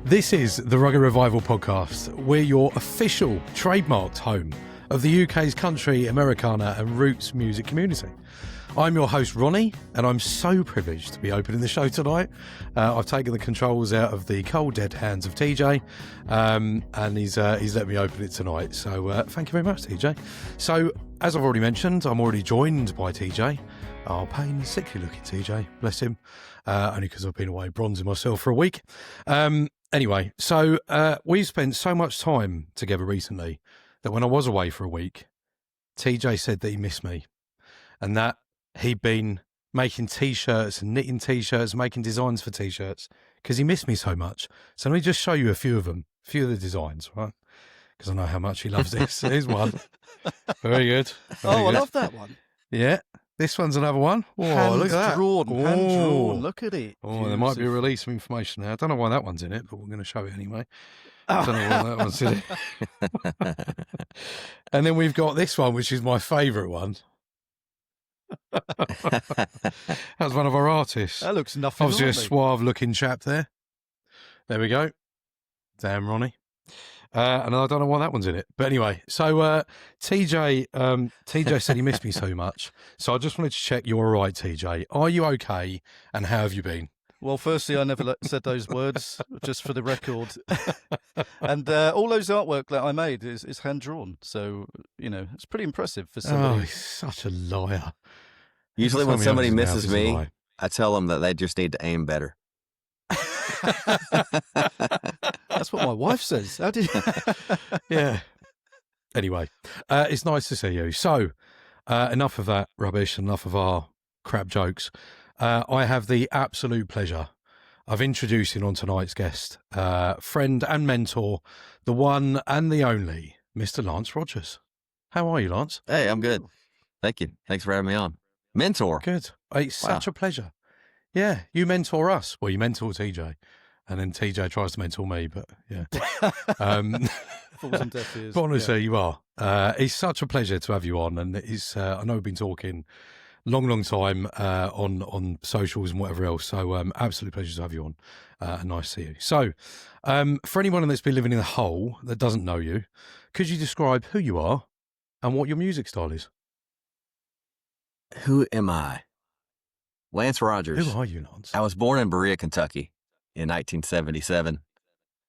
This is the Rugged Revival Podcast. We're your official trademarked home of the UK's country, Americana and Roots music community. I'm your host, Ronnie, and I'm so privileged to be opening the show tonight. I've taken the controls out of the cold, dead hands of TJ, and he's let me open it tonight. So thank you very much, TJ. So, as I've already mentioned, I'm already joined by TJ. Oh, pain, sickly looking TJ, bless him. Only because I've been away bronzing myself for a week. Anyway, so we've spent so much time together recently that when I was away for a week, TJ said that he missed me and that he'd been making T-shirts and knitting T-shirts, making designs for T-shirts because he missed me so much. So let me just show you a few of them, a few of the designs, right? Because I know how much he loves this. Here's one. Very good. Very good. I love that one. Yeah. This one's another one. Oh, look at that. Hand drawn. Look at it. Oh, there might be a release of information there. I don't know why that one's in it, but we're going to show it anyway. I don't know why that one's in it. And then we've got this one, which is my favourite one. That's one of our artists. That looks nothing. Obviously a suave-looking chap there. There we go. Damn, Ronnie. And I don't know why that one's in it. But anyway, so TJ said he missed me so much. So I just wanted to check you're all right, TJ. Are you okay? And how have you been? Well, firstly, I never said those words, just for the record. And all those artwork that I made is hand-drawn. So, you know, it's pretty impressive for somebody. Oh, he's such a liar. Usually when somebody misses me, I tell them that they just need to aim better. That's what my wife says. How did you... Yeah. Anyway, it's nice to see you. So, enough of that rubbish, enough of our crap jokes. I have the absolute pleasure of introducing on tonight's guest, friend and mentor, the one and the only, Mr. Lance Rogers. How are you, Lance? Hey, I'm good. Thank you. Thanks for having me on. Mentor. Good. It's such a pleasure. Yeah, you mentor us. Well, you mentor TJ. And then TJ tries to mentor me, but yeah. Falls on deaf ears. But honestly, you are. It's such a pleasure to have you on. And it's, I know we've been talking long time on socials and whatever else. So absolute pleasure to have you on. And nice to see you. So for anyone that's been living in a hole that doesn't know you, could you describe who you are and what your music style is? Who am I? Lance Rogers. Who are you, Lance? I was born in Berea, Kentucky in 1977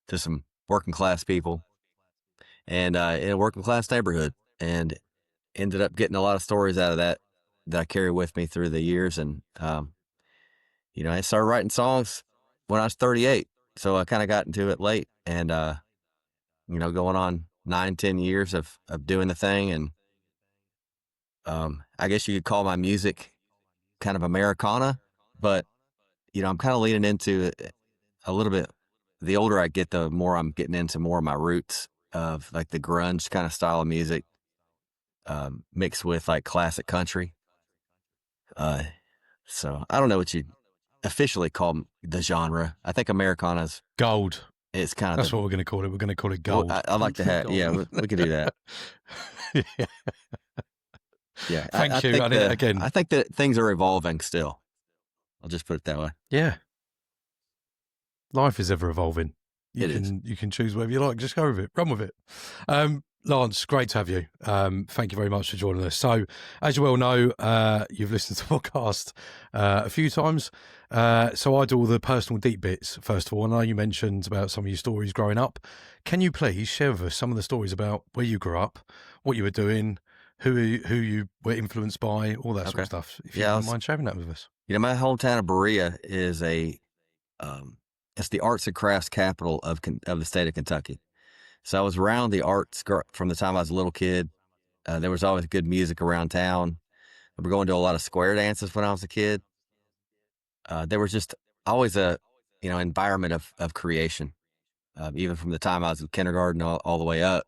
to some working class people and in a working class neighborhood, and ended up getting a lot of stories out of that I carry with me through the years. And, you know, I started writing songs when I was 38. So I kind of got into it late and, you know, going on 9-10 years of doing the thing. And, I guess you could call my music kind of Americana, but, you know, I'm kind of leaning into a little bit. The older I get, the more I'm getting into more of my roots of like the grunge kind of style of music, mixed with like classic country. So I don't know what you officially call the genre. I think Americana's gold. It's kind of that's what we're going to call it. We're going to call it gold. Well, I like to have. Yeah, we could do that. Yeah. Yeah. Thank you. Again, I think that things are evolving still. I'll just put it that way. Yeah. Life is ever evolving. You can choose whatever you like. Just go with it. Run with it. Lance, great to have you. Thank you very much for joining us. So, as you well know, you've listened to the podcast a few times. So I do all the personal deep bits, first of all. I know you mentioned about some of your stories growing up. Can you please share with us some of the stories about where you grew up, what you were doing, who you were influenced by, all that sort of stuff? If you don't mind sharing that with us. You know, my hometown of Berea is it's the arts and crafts capital of the state of Kentucky. So I was around the arts from the time I was a little kid. There was always good music around town. We were going to a lot of square dances when I was a kid. There was just always a, you know, environment of creation, even from the time I was in kindergarten all the way up.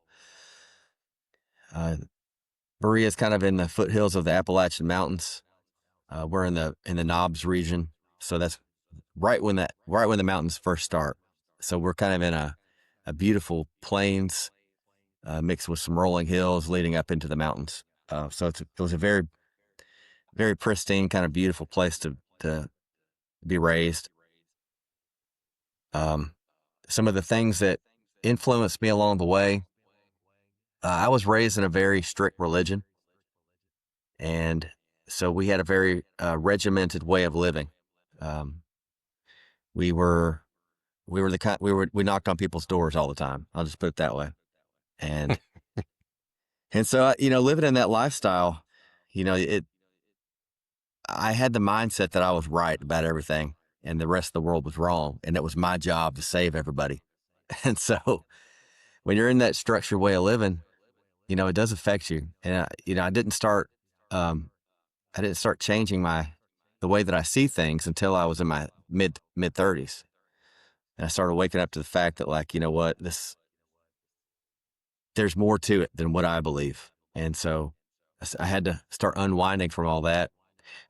Berea is kind of in the foothills of the Appalachian Mountains. We're in the Knobs region, so that's right when the mountains first start. So we're kind of in a beautiful plains mixed with some rolling hills leading up into the mountains. So it was a very, very pristine, kind of beautiful place to be raised. some of the things that influenced me along the way. I was raised in a very strict religion, and so we had a very regimented way of living. Um, we were the kind we knocked on people's doors all the time. I'll just put it that way. And so living in that lifestyle, I had the mindset that I was right about everything, and the rest of the world was wrong, and it was my job to save everybody. And so when you're in that structured way of living, it does affect you. And I didn't start changing the way that I see things until I was in my mid 30s. And I started waking up to the fact that, like, you know what, there's more to it than what I believe. And so I had to start unwinding from all that.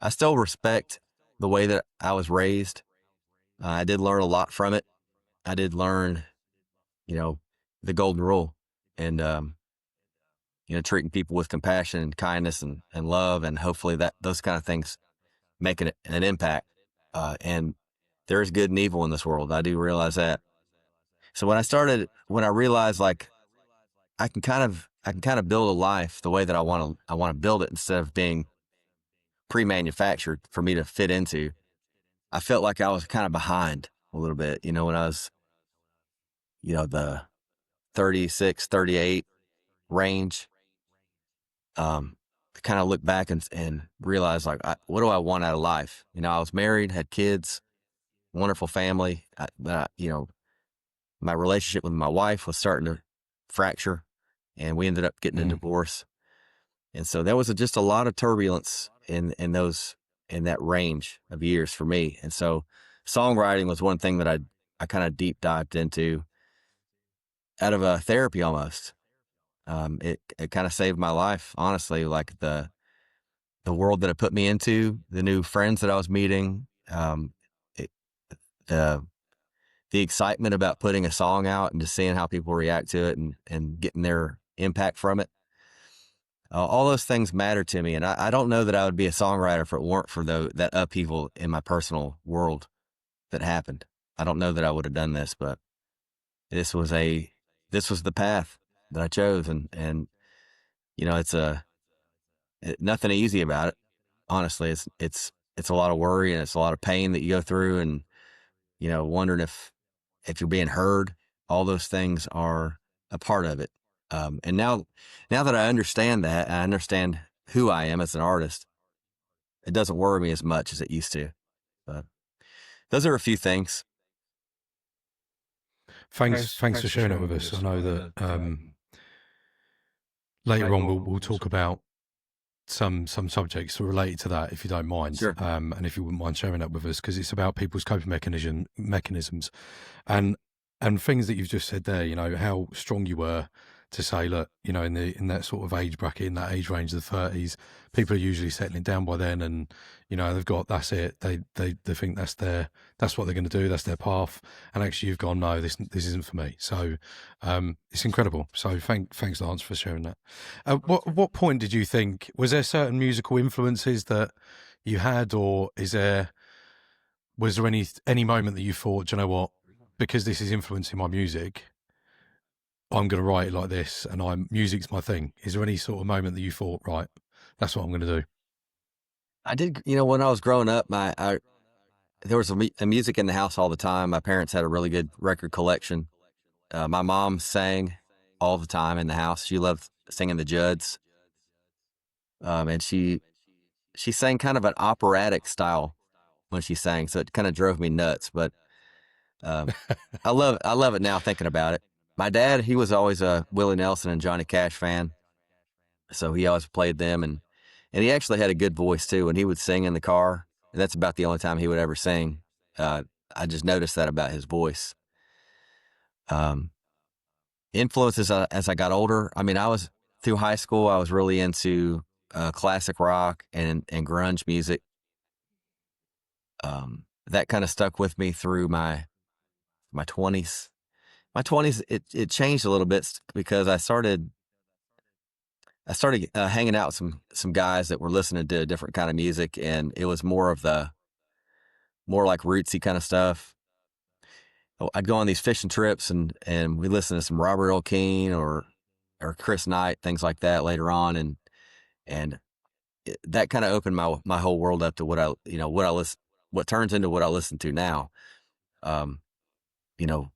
I still respect the way that I was raised. I did learn a lot from it. I did learn, the golden rule, and, treating people with compassion and kindness and love. And hopefully those kind of things make an impact. And there is good and evil in this world. I do realize that. So when I realized, like, I can kind of build a life the way that I want to build it, instead of being pre-manufactured for me to fit into. I felt like I was kind of behind a little bit, when I was, the 36, 38 range. Kind of look back and realize, like, what do I want out of life? I was married, had kids, wonderful family, but my relationship with my wife was starting to fracture, and we ended up getting a divorce. And so there was just a lot of turbulence in that range of years for me. And so songwriting was one thing that I kind of deep dived into out of a therapy almost. It kind of saved my life, honestly. Like, the world that it put me into, the new friends that I was meeting, the excitement about putting a song out and just seeing how people react to it and getting their impact from it. All those things matter to me. And I don't know that I would be a songwriter if it weren't for that upheaval in my personal world that happened. I don't know that I would have done this, but this was the path that I chose. And it's nothing easy about it. Honestly, it's a lot of worry, and it's a lot of pain that you go through, and, wondering if you're being heard. All those things are a part of it. And now that I understand that, I understand who I am as an artist, it doesn't worry me as much as it used to. But those are a few things. Thanks for sharing it with us. I know that later on we'll talk about some subjects related to that, if you don't mind. Sure. And if you wouldn't mind sharing that with us, because it's about people's coping mechanisms and things that you've just said there, how strong you were to say, look, in that sort of age bracket, in that age range of the 30s, people are usually settling down by then, and they've got, that's it. They think that's what they're going to do. That's their path. And actually, you've gone, no, this isn't for me. So it's incredible. So thanks, Lance, for sharing that. What point did you think, was there certain musical influences that you had, or was there any moment that you thought, do you know what, because this is influencing my music, I'm going to write it like this, and music's my thing? Is there any sort of moment that you thought, right, that's what I'm going to do? I did, when I was growing up, there was a music in the house all the time. My parents had a really good record collection. My mom sang all the time in the house. She loved singing the Judds. And she sang kind of an operatic style when she sang, so it kind of drove me nuts. But I love it now thinking about it. My dad, he was always a Willie Nelson and Johnny Cash fan, so he always played them, and he actually had a good voice too, and he would sing in the car. And that's about the only time he would ever sing. I just noticed that about his voice. Influences as I got older, I mean, through high school, I was really into classic rock and grunge music. That kind of stuck with me through my 20s. My 20s, it changed a little bit because I started hanging out with some guys that were listening to a different kind of music, and it was more like rootsy kind of stuff. I'd go on these fishing trips and we listen to some Robert Earl Keen or Chris Knight, things like that later on. And that kind of opened my whole world up to what turns into what I listen to now. You know,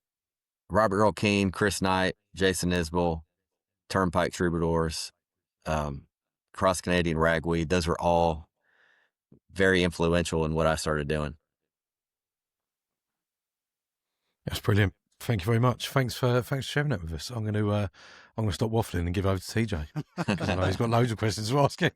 Robert Earl Keen, Chris Knight, Jason Isbell, Turnpike Troubadours, Cross Canadian Ragweed. Those were all very influential in what I started doing. That's brilliant. Thank you very much. Thanks for sharing that with us. I'm going to stop waffling and give over to TJ because I know he's got loads of questions to ask you.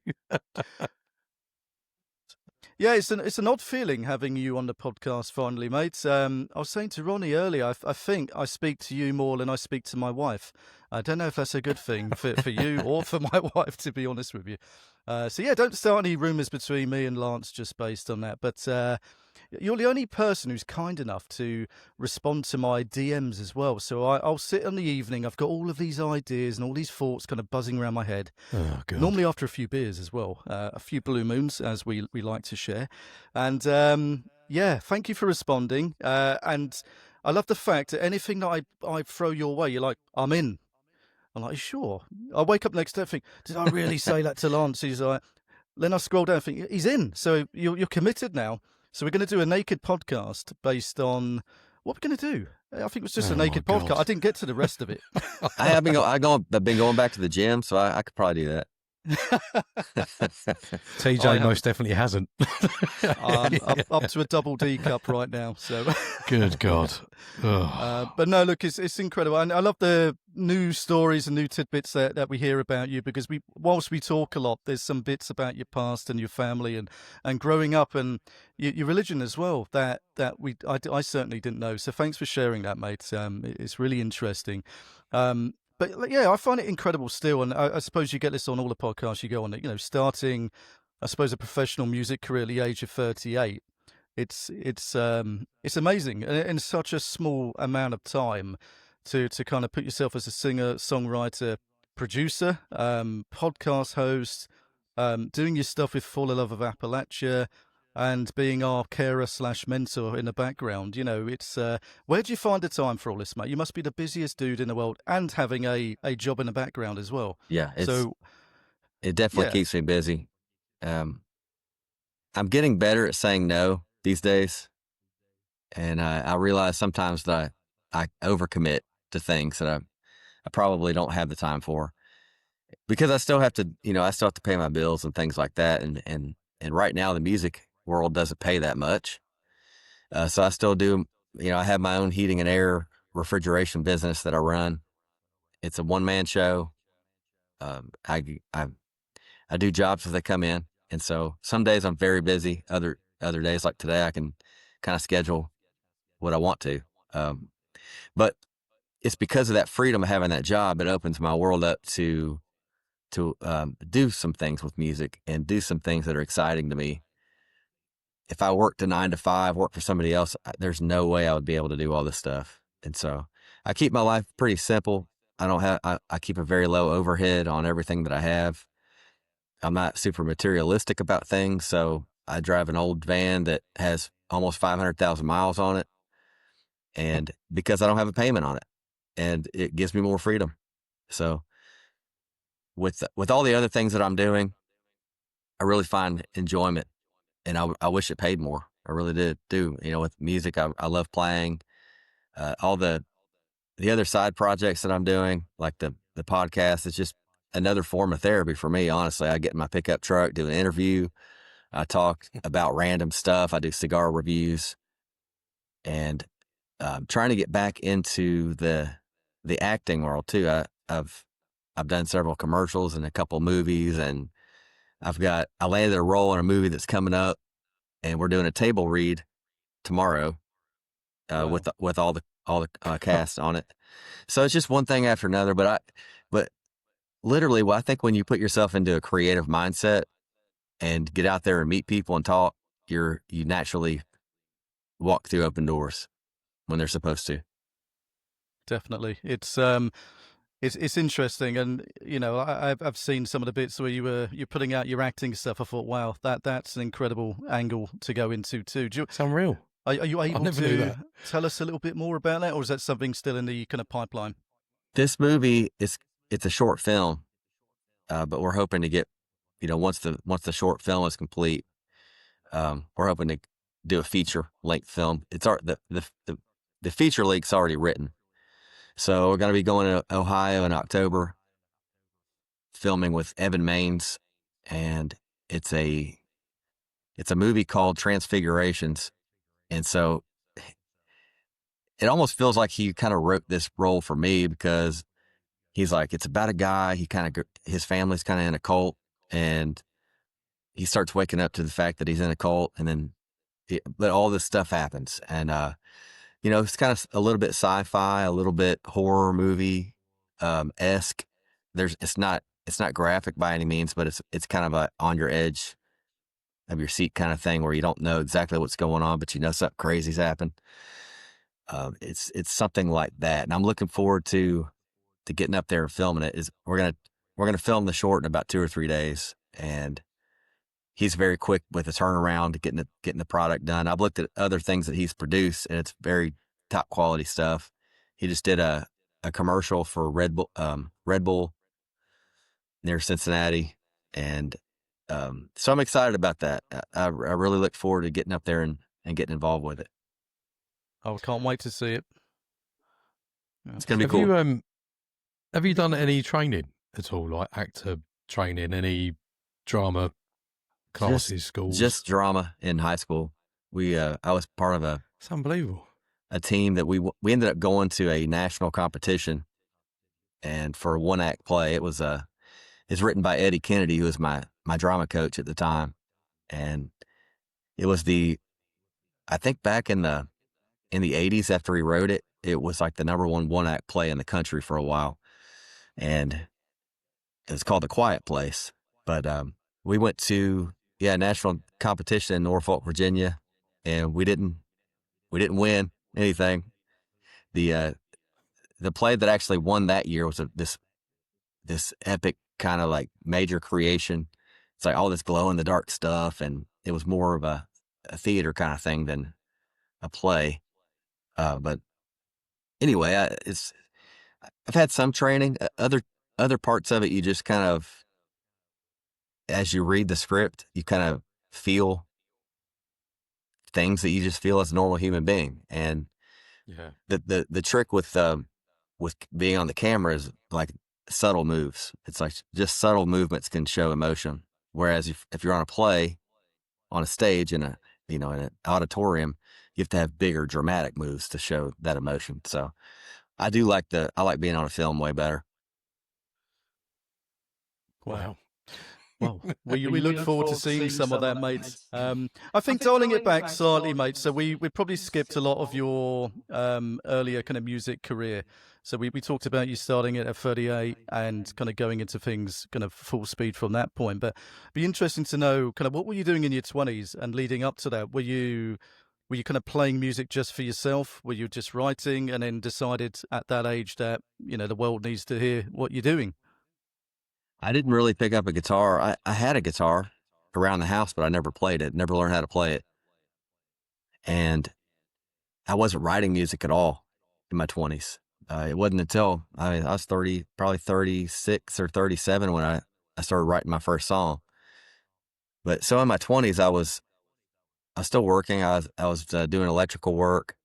Yeah, it's an odd feeling having you on the podcast finally, mate. I was saying to Ronnie earlier, I think I speak to you more than I speak to my wife. I don't know if that's a good thing for you or for my wife, to be honest with you. So yeah, don't start any rumours between me and Lance just based on that. But you're the only person who's kind enough to respond to my DMs as well. So I'll sit in the evening. I've got all of these ideas and all these thoughts kind of buzzing around my head. Oh, God. Normally after a few beers as well, a few blue moons, as we like to share. And yeah, thank you for responding. And I love the fact that anything that I throw your way, you're like, I'm in. I'm like, sure. I wake up next day and think, did I really say that to Lance? He's like, then I scroll down and think, he's in. So you're committed now. So we're going to do a naked podcast based on what we're going to do. I think it was just a naked podcast. God. I didn't get to the rest of it. I've been going back to the gym, so I could probably do that. TJ most definitely hasn't. Up to a double D cup right now. So Good God. But no, look, it's incredible. And I love the new stories and new tidbits that we hear about you, because whilst we talk a lot, there's some bits about your past and your family and growing up and your religion as well that I certainly didn't know. So thanks for sharing that, mate. It's really interesting. But yeah, I find it incredible still, and I suppose you get this on all the podcasts you go on. Starting, I suppose, a professional music career at the age of 38. It's amazing in such a small amount of time to kind of put yourself as a singer, songwriter, producer, podcast host, doing your stuff with Full of Love of Appalachia, and being our carer / mentor in the background. It's where do you find the time for all this, mate? You must be the busiest dude in the world and having a job in the background as well. Yeah, it definitely keeps me busy. I'm getting better at saying no these days, and I realize sometimes that I overcommit to things that I probably don't have the time for, because I still have to pay my bills and things like that, and right now the music world doesn't pay that much. So I still do, I have my own heating and air refrigeration business that I run. It's a one-man show. I do jobs as they come in. And so some days I'm very busy. Other days like today, I can kind of schedule what I want to. But it's because of that freedom of having that job, it opens my world up to do some things with music and do some things that are exciting to me. If I worked a 9 to 5, work for somebody else, there's no way I would be able to do all this stuff. And so I keep my life pretty simple. I keep a very low overhead on everything that I have. I'm not super materialistic about things. So I drive an old van that has almost 500,000 miles on it. And because I don't have a payment on it, and it gives me more freedom. So with all the other things that I'm doing, I really find enjoyment. And I wish it paid more. I really do. With music, I love playing. All the other side projects that I'm doing, like the podcast, is just another form of therapy for me. Honestly, I get in my pickup truck, do an interview. I talk about random stuff. I do cigar reviews, and trying to get back into the acting world too. I've done several commercials and a couple movies, and I landed a role in a movie that's coming up, and we're doing a table read tomorrow with all the cast on it. So it's just one thing after another. But literally, I think when you put yourself into a creative mindset and get out there and meet people and talk, you naturally walk through open doors when they're supposed to. Definitely, it's interesting, and I've seen some of the bits where you're putting out your acting stuff. I thought, wow, that's an incredible angle to go into too. It's unreal. Are you able never knew to that. tell us a little bit more about that, or is that something still in the kind of pipeline? This movie it's a short film, but we're hoping to get, once the short film is complete, we're hoping to do a feature length film. The feature length's already written, so we're going to be going to Ohio in October, filming with Evan Maines, and it's a movie called Transfigurations, and so it almost feels like he kind of wrote this role for me because he's like, it's about a guy. His family's kind of in a cult, and he starts waking up to the fact that he's in a cult, and then but all this stuff happens, and it's kind of a little bit sci-fi, a little bit horror movie esque. It's not graphic by any means, but it's kind of a on your edge of your seat kind of thing where you don't know exactly what's going on, but something crazy's happened. It's something like that, and I'm looking forward to getting up there and filming it. We're gonna film the short in about 2 or 3 days, and he's very quick with the turnaround to getting the product done. I've looked at other things that he's produced, and it's very top quality stuff. He just did a commercial for Red Bull near Cincinnati, and so I'm excited about that. I really look forward to getting up there and getting involved with it. Oh, I can't wait to see it. It's gonna be cool. Have you done any training at all, like actor training, any drama classes, schools? Just drama in high school. I was part of It's unbelievable. a team that we ended up going to a national competition, and for a one act play, it's written by Eddie Kennedy, who was my drama coach at the time, and it was I think back in the 80s after he wrote it, it was like the number one act play in the country for a while, and it was called The Quiet Place. But we went to national competition in Norfolk, Virginia, and we didn't win anything. The play that actually won that year was this epic kind of like major creation. It's like all this glow in the dark stuff, and it was more of a theater kind of thing than a play. But anyway, I've had some training. Other parts of it, you just kind of, as you read the script, you kind of feel things that you just feel as a normal human being. And the trick with being on the camera is like subtle moves. It's like just subtle movements can show emotion. Whereas if you're on a play, on a stage in an auditorium, you have to have bigger dramatic moves to show that emotion. So I like being on a film way better. Wow. Well, we look forward to seeing some of that, mate. I think dialing it back slightly, mate. So we probably skipped a lot of your earlier kind of music career. So we talked about you starting it at 38 and kind of going into things kind of full speed from that point. But it'd be interesting to know kind of what were you doing in your 20s and leading up to that? Were you kind of playing music just for yourself? Were you just writing and then decided at that age that, the world needs to hear what you're doing? I didn't really pick up a guitar. I had a guitar around the house, but I never played it, never learned how to play it. And I wasn't writing music at all in my 20s. It wasn't until I was probably 36 or 37 when I started writing my first song. But so in my 20s, I was still working. I was doing electrical work,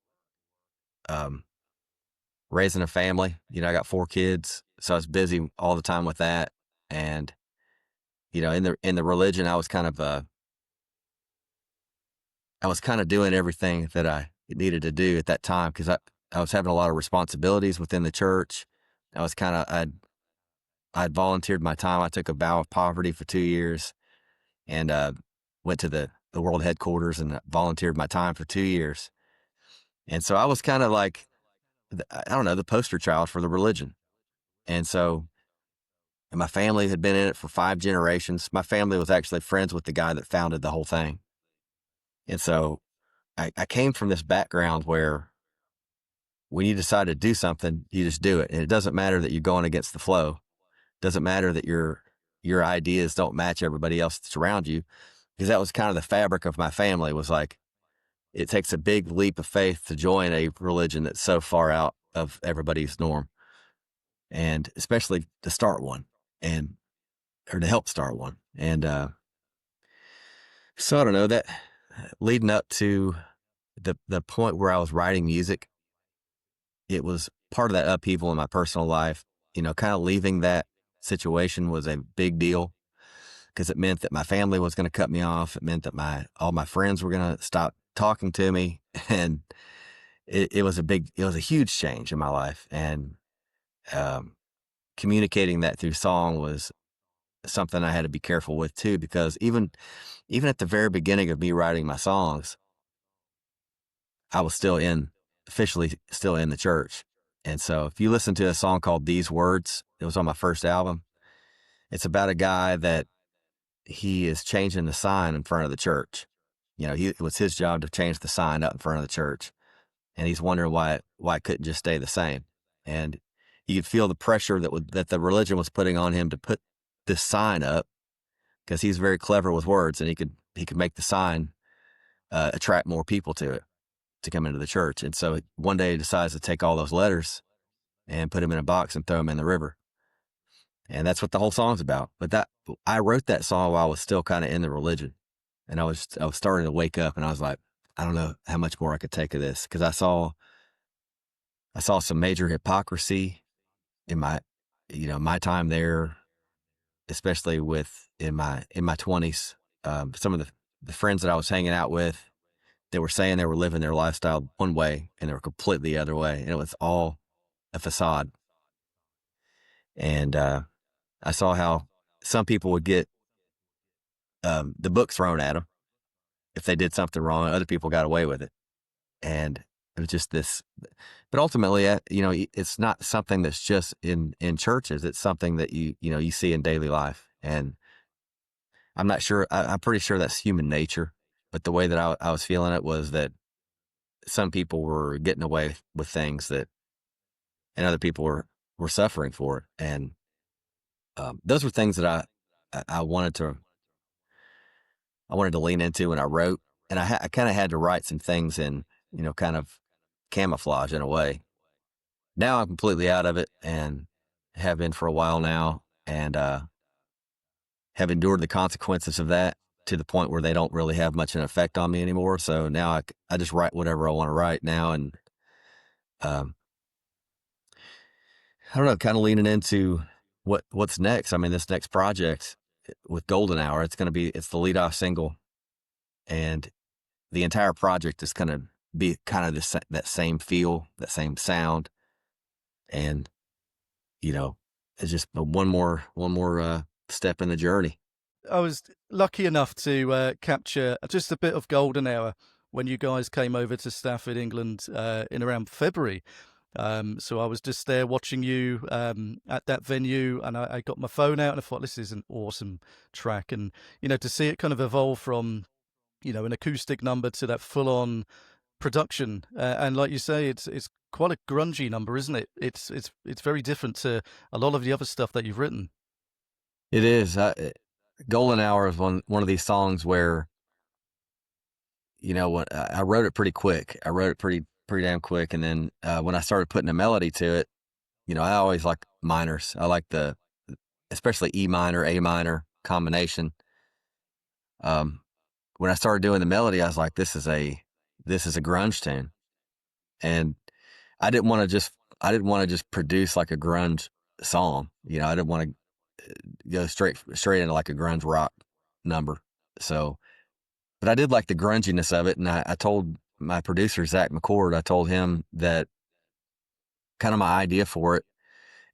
raising a family. I got 4 kids, so I was busy all the time with that. And in the religion, I was kind of doing everything that I needed to do at that time because I was having a lot of responsibilities within the church. I'd volunteered my time. I took a vow of poverty for 2 years, and went to the world headquarters and volunteered my time for 2 years. And so I was kind of like, I don't know, the poster child for the religion. And so my family had been in it for 5 generations. My family was actually friends with the guy that founded the whole thing. And so I came from this background where when you decide to do something, you just do it. And it doesn't matter that you're going against the flow. It doesn't matter that your ideas don't match everybody else that's around you. Because that was kind of the fabric of my family, was like, it takes a big leap of faith to join a religion that's so far out of everybody's norm, and especially to start one, and or to help start one. And so I don't know, that leading up to the point where I was writing music, it was part of that upheaval in my personal life. Kind of leaving that situation was a big deal because it meant that my family was going to cut me off. It meant that all my friends were going to stop talking to me, and it was a huge change in my life. And um, communicating that through song was something I had to be careful with too, because even at the very beginning of me writing my songs, I was officially still in the church. And so if you listen to a song called These Words, it was on my first album. It's about a guy that he is changing the sign in front of the church. It was his job to change the sign up in front of the church. And he's wondering why it couldn't just stay the same. And you could feel the pressure that the religion was putting on him to put this sign up, because he's very clever with words, and he could make the sign attract more people to it, to come into the church. And so one day he decides to take all those letters and put them in a box and throw them in the river. And that's what the whole song's about. But I wrote that song while I was still kind of in the religion, and I was starting to wake up, and I was like, I don't know how much more I could take of this, because I saw some major hypocrisy in my time there, especially in my 20s. Some of the friends that I was hanging out with, they were saying they were living their lifestyle one way, and they were completely the other way, and it was all a facade. And I saw how some people would get the book thrown at them if they did something wrong. Other people got away with it, and it was just this. But ultimately, it's not something that's just in churches. It's something that you see in daily life. And I'm not sure. I'm pretty sure that's human nature. But the way that I was feeling it was that some people were getting away with things and other people were suffering for it. And those were things that I wanted to lean into when I wrote. And I kind of had to write some things in, kind of camouflage in a way. Now I'm completely out of it, and have been for a while now, and have endured the consequences of that to the point where they don't really have much an effect on me anymore. So now I just write whatever I want to write now. And I don't know, kind of leaning into what's next. I mean, this next project with Golden Hour, it's the lead off single, and the entire project is going to be kind of that same feel, that same sound. And, it's just one more step in the journey. I was lucky enough to capture just a bit of Golden Hour when you guys came over to Stafford, England, in around February. So I was just there watching you at that venue, and I got my phone out and I thought, this is an awesome track. And, to see it kind of evolve from, an acoustic number to that full-on production. And like you say, it's quite a grungy number, isn't it? It's very different to a lot of the other stuff that you've written. It is. Golden Hour is one of these songs where, what I wrote it pretty quick. I wrote it pretty damn quick. And then when I started putting a melody to it, I always like minors. I like especially E minor, A minor combination. When I started doing the melody, I was like, this is a grunge tune. And I didn't want to just produce like a grunge song. I didn't want to go straight into like a grunge rock number. So, but I did like the grunginess of it. And I told my producer, Zach McCord, I told him that kind of my idea for it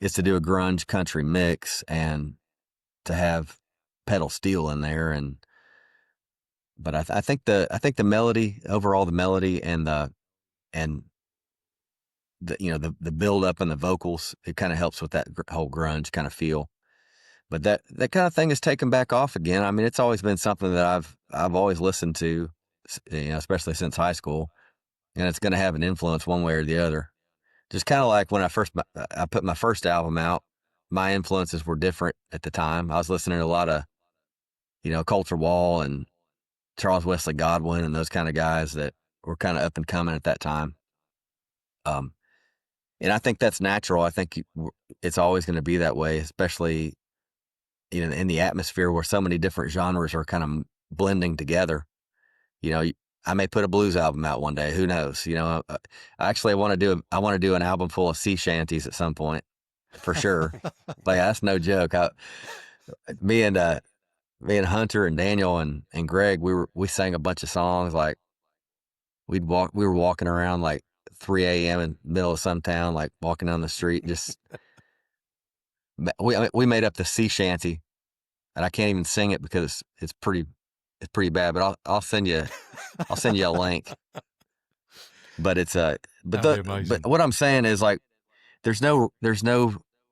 is to do a grunge country mix and to have pedal steel in there. But I think the melody, overall, the melody and the build up and the vocals, it kind of helps with that whole grunge kind of feel. But that kind of thing is taken back off again. I mean, it's always been something that I've always listened to, especially since high school, and it's going to have an influence one way or the other. Just kind of like when I put my first album out, my influences were different at the time. I was listening to a lot of, Culture Wall and Charles Wesley Godwin and those kind of guys that were kind of up and coming at that time. And I think that's natural. I think it's always going to be that way, especially in the atmosphere where so many different genres are kind of blending together. I may put a blues album out one day. Who knows? I want to do an album full of sea shanties at some point, for sure. Like, that's no joke. Me and Hunter and Daniel and Greg, we sang a bunch of songs. Like, we were walking around like 3 a.m. in the middle of some town, like walking down the street. Just we made up the sea shanty, and I can't even sing it because it's pretty bad. But I'll send you a link. But it's but what I'm saying is, like, there's no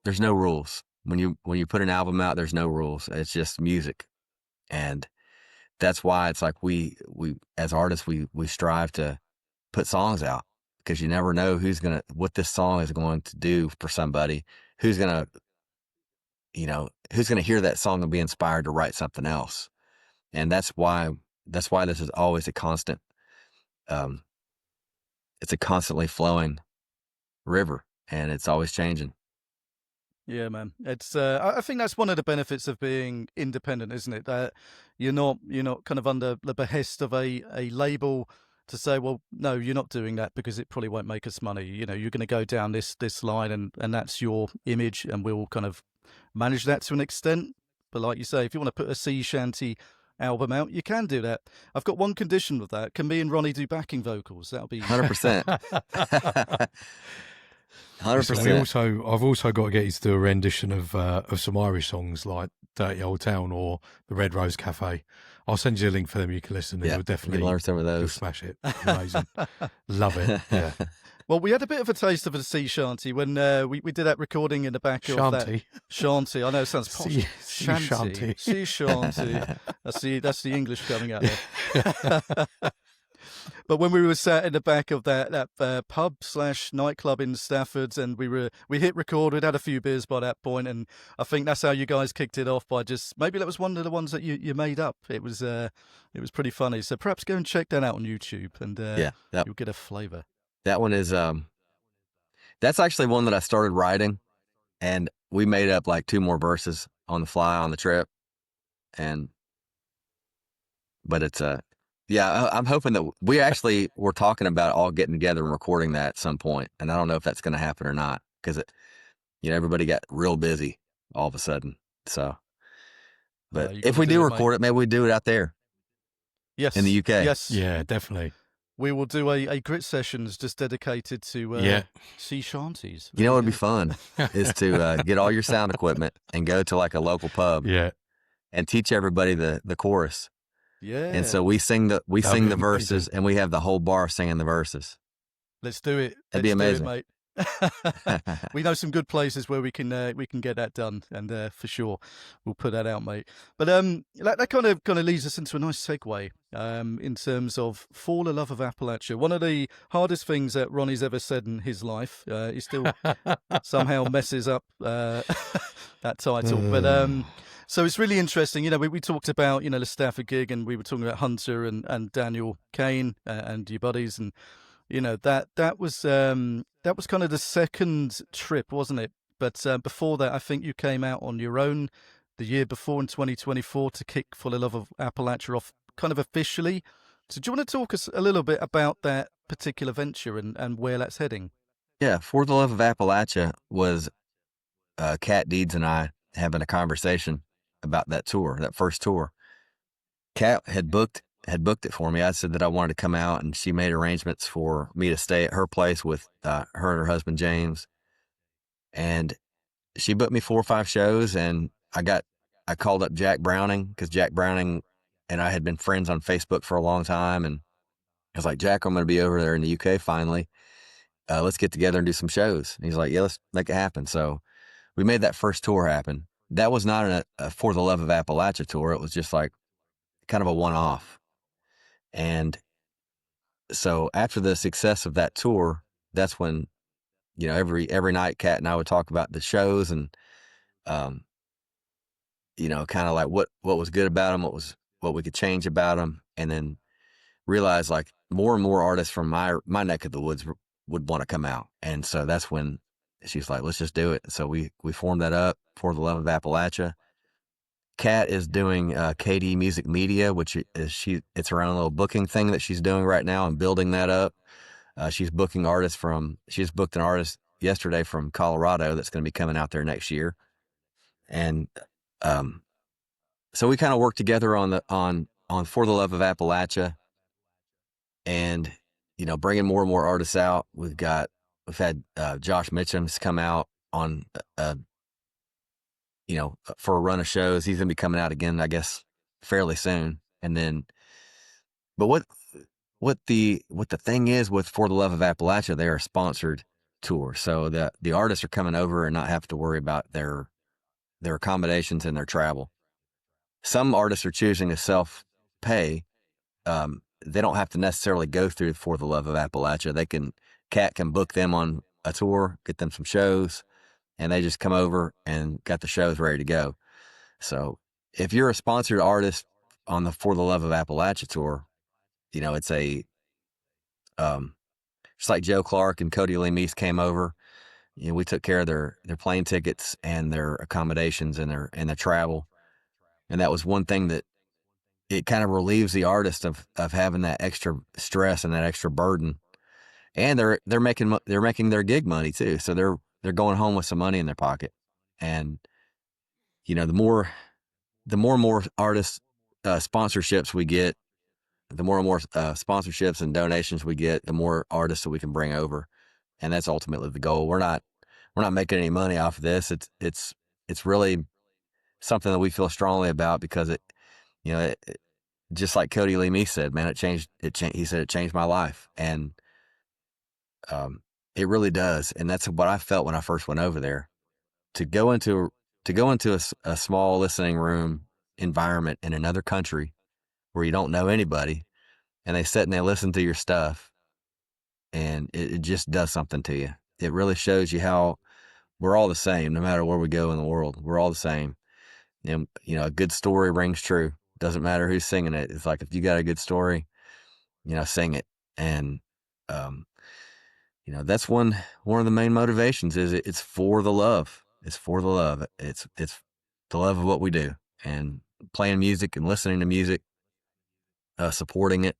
rules when you put an album out. There's no rules. It's just music, and that's why it's like we as artists we strive to put songs out, because you never know what this song is going to do for somebody, who's gonna hear that song and be inspired to write something else. And that's why this is always a constant. It's a constantly flowing river, and it's always changing. Yeah, man. It's I think that's one of the benefits of being independent, isn't it? That you're not kind of under the behest of a label to say, well, no, you're not doing that because it probably won't make us money. You're going to go down this line, and that's your image, and we'll kind of manage that to an extent. But like you say, if you want to put a sea shanty album out, you can do that. I've got one condition with that. Can me and Ronnie do backing vocals? That'll be 100%. 100%. I've also got to get you to do a rendition of some Irish songs like Dirty Old Town or the Red Rose Cafe. I'll send you a link for them. You can listen. And you'll definitely learn some of those. You'll smash it. Amazing. Love it. Yeah. Well, we had a bit of a taste of a sea shanty when we did that recording in the back of that shanty. I know it sounds posh. Shanty. Sea shanty. That's the English coming out there. But when we were sat in the back of that pub/nightclub in Stafford, and we hit record, we'd had a few beers by that point, and I think that's how you guys kicked it off by maybe that was one of the ones that you made up. It was pretty funny. So perhaps go and check that out on YouTube, and you'll get a flavour. That one is that's actually one that I started writing, and we made up like 2 more verses on the fly on the trip, but it's I'm hoping that we actually were talking about all getting together and recording that at some point, and I don't know if that's going to happen or not, because everybody got real busy all of a sudden. So, but if we do record it, maybe we do it out there. Yes, in the UK. Yes, yeah, definitely. We will do a grit sessions just dedicated to sea shanties. What would be fun is to get all your sound equipment and go to like a local pub, and teach everybody the chorus. Yeah. And so we sing the verses, and we have the whole bar singing the verses. Let's do it. That'd be amazing, mate. We know some good places where we can get that done, and for sure we'll put that out, mate. But that kind of leads us into a nice segue in terms of For the Love of Appalachia. One of the hardest things that Ronnie's ever said in his life. He still somehow messes up that title, but so it's really interesting. We talked about the Stafford gig, and we were talking about Hunter and Daniel Kane and your buddies, and that was kind of the second trip, wasn't it? But before that, I think you came out on your own the year before in 2024 to kick For the Love of Appalachia off kind of officially. So do you want to talk us a little bit about that particular venture and where that's heading? Yeah, For the Love of Appalachia was Kat Deeds and I having a conversation about that tour, that first tour. Kat had booked it for me. I said that I wanted to come out, and she made arrangements for me to stay at her place with her and her husband, James. And she booked me 4 or 5 shows, and I called up Jack Browning, because Jack Browning and I had been friends on Facebook for a long time. And I was like, Jack, I'm going to be over there in the UK finally. Let's get together and do some shows. And he's like, yeah, let's make it happen. So we made that first tour happen. That was not a For the Love of Appalachia tour. It was just like kind of a one-off. And so after the success of that tour, that's when, every night Kat and I would talk about the shows, and, kind of like what was good about them, what we could change about them, and then realize like more and more artists from my neck of the woods would want to come out. And so that's when she's like, let's just do it. So we formed that up for the love of Appalachia. Kat is doing KD Music Media, which is it's her own little booking thing that she's doing right now and building that up. She's booked an artist yesterday from Colorado that's going to be coming out there next year. And so we kind of work together on For the Love of Appalachia, and bringing more and more artists out. We've had Josh Mitchum's come out on for a run of shows. He's gonna be coming out again, I guess, fairly soon. And then, but what the thing is with For the Love of Appalachia, they are a sponsored tour, so the artists are coming over and not have to worry about their accommodations and their travel. Some artists are choosing to self-pay. They don't have to necessarily go through For the Love of Appalachia. Kat can book them on a tour, get them some shows, and they just come over and got the shows ready to go. So if you're a sponsored artist on the For the Love of Appalachia tour, it's just like Joe Clark and Cody Lee Meese came over. We took care of their plane tickets and their accommodations and their travel. And that was one thing that it kind of relieves the artist of having that extra stress and that extra burden. And they're making their gig money too. So they're going home with some money in their pocket. And the more and more artist sponsorships we get, the more and more sponsorships and donations we get, the more artists that we can bring over. And that's ultimately the goal. We're not making any money off of this. It's really something that we feel strongly about, because it just like Cody Lee Meese said, man, he said it changed my life. And it really does. And that's what I felt when I first went over there. To go into a small listening room environment in another country where you don't know anybody, and they sit and they listen to your stuff, and it just does something to you. It really shows you how we're all the same, no matter where we go in the world. We're all the same. A good story rings true. Doesn't matter who's singing it. It's like, if you got a good story, sing it. And that's one of the main motivations. Is it's for the love. It's for the love. It's the love of what we do, and playing music and listening to music, supporting it,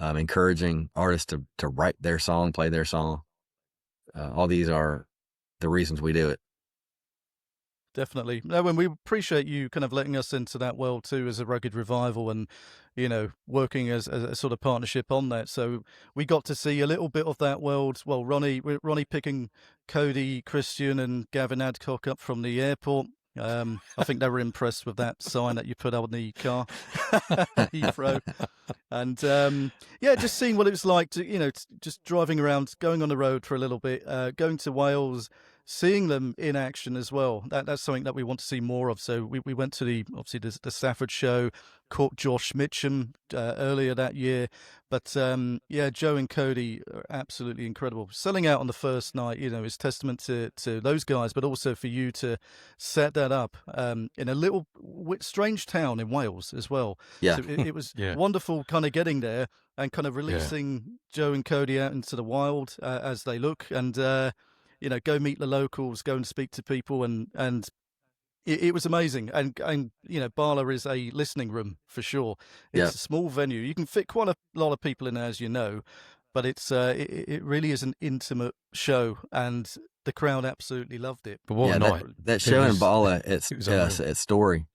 encouraging artists to write their song, play their song. All these are the reasons we do it. Definitely. No, and we appreciate you kind of letting us into that world too, as a Rugged Revival, and working as a sort of partnership on that. So we got to see a little bit of that world. Well, Ronnie picking Cody, Christian, and Gavin Adcock up from the airport. I think they were impressed with that sign that you put on the car, Heathrow. And just seeing what it was like to just driving around, going on the road for a little bit, going to Wales, seeing them in action as well. That's something that we want to see more of. So we went to the Stafford show, caught Josh Mitchum earlier that year. But Joe and Cody are absolutely incredible. Selling out on the first night, is testament to those guys, but also for you to set that up in a little strange town in Wales as well. Yeah. So it was wonderful kind of getting there and kind of releasing Joe and Cody out into the wild as they look, and go meet the locals, go and speak to people, and it was amazing. And Bala is a listening room for sure. It's a small venue. You can fit quite a lot of people in there, as you know, but it really is an intimate show, and the crowd absolutely loved it. But what a night. That show in Bala, it's Story.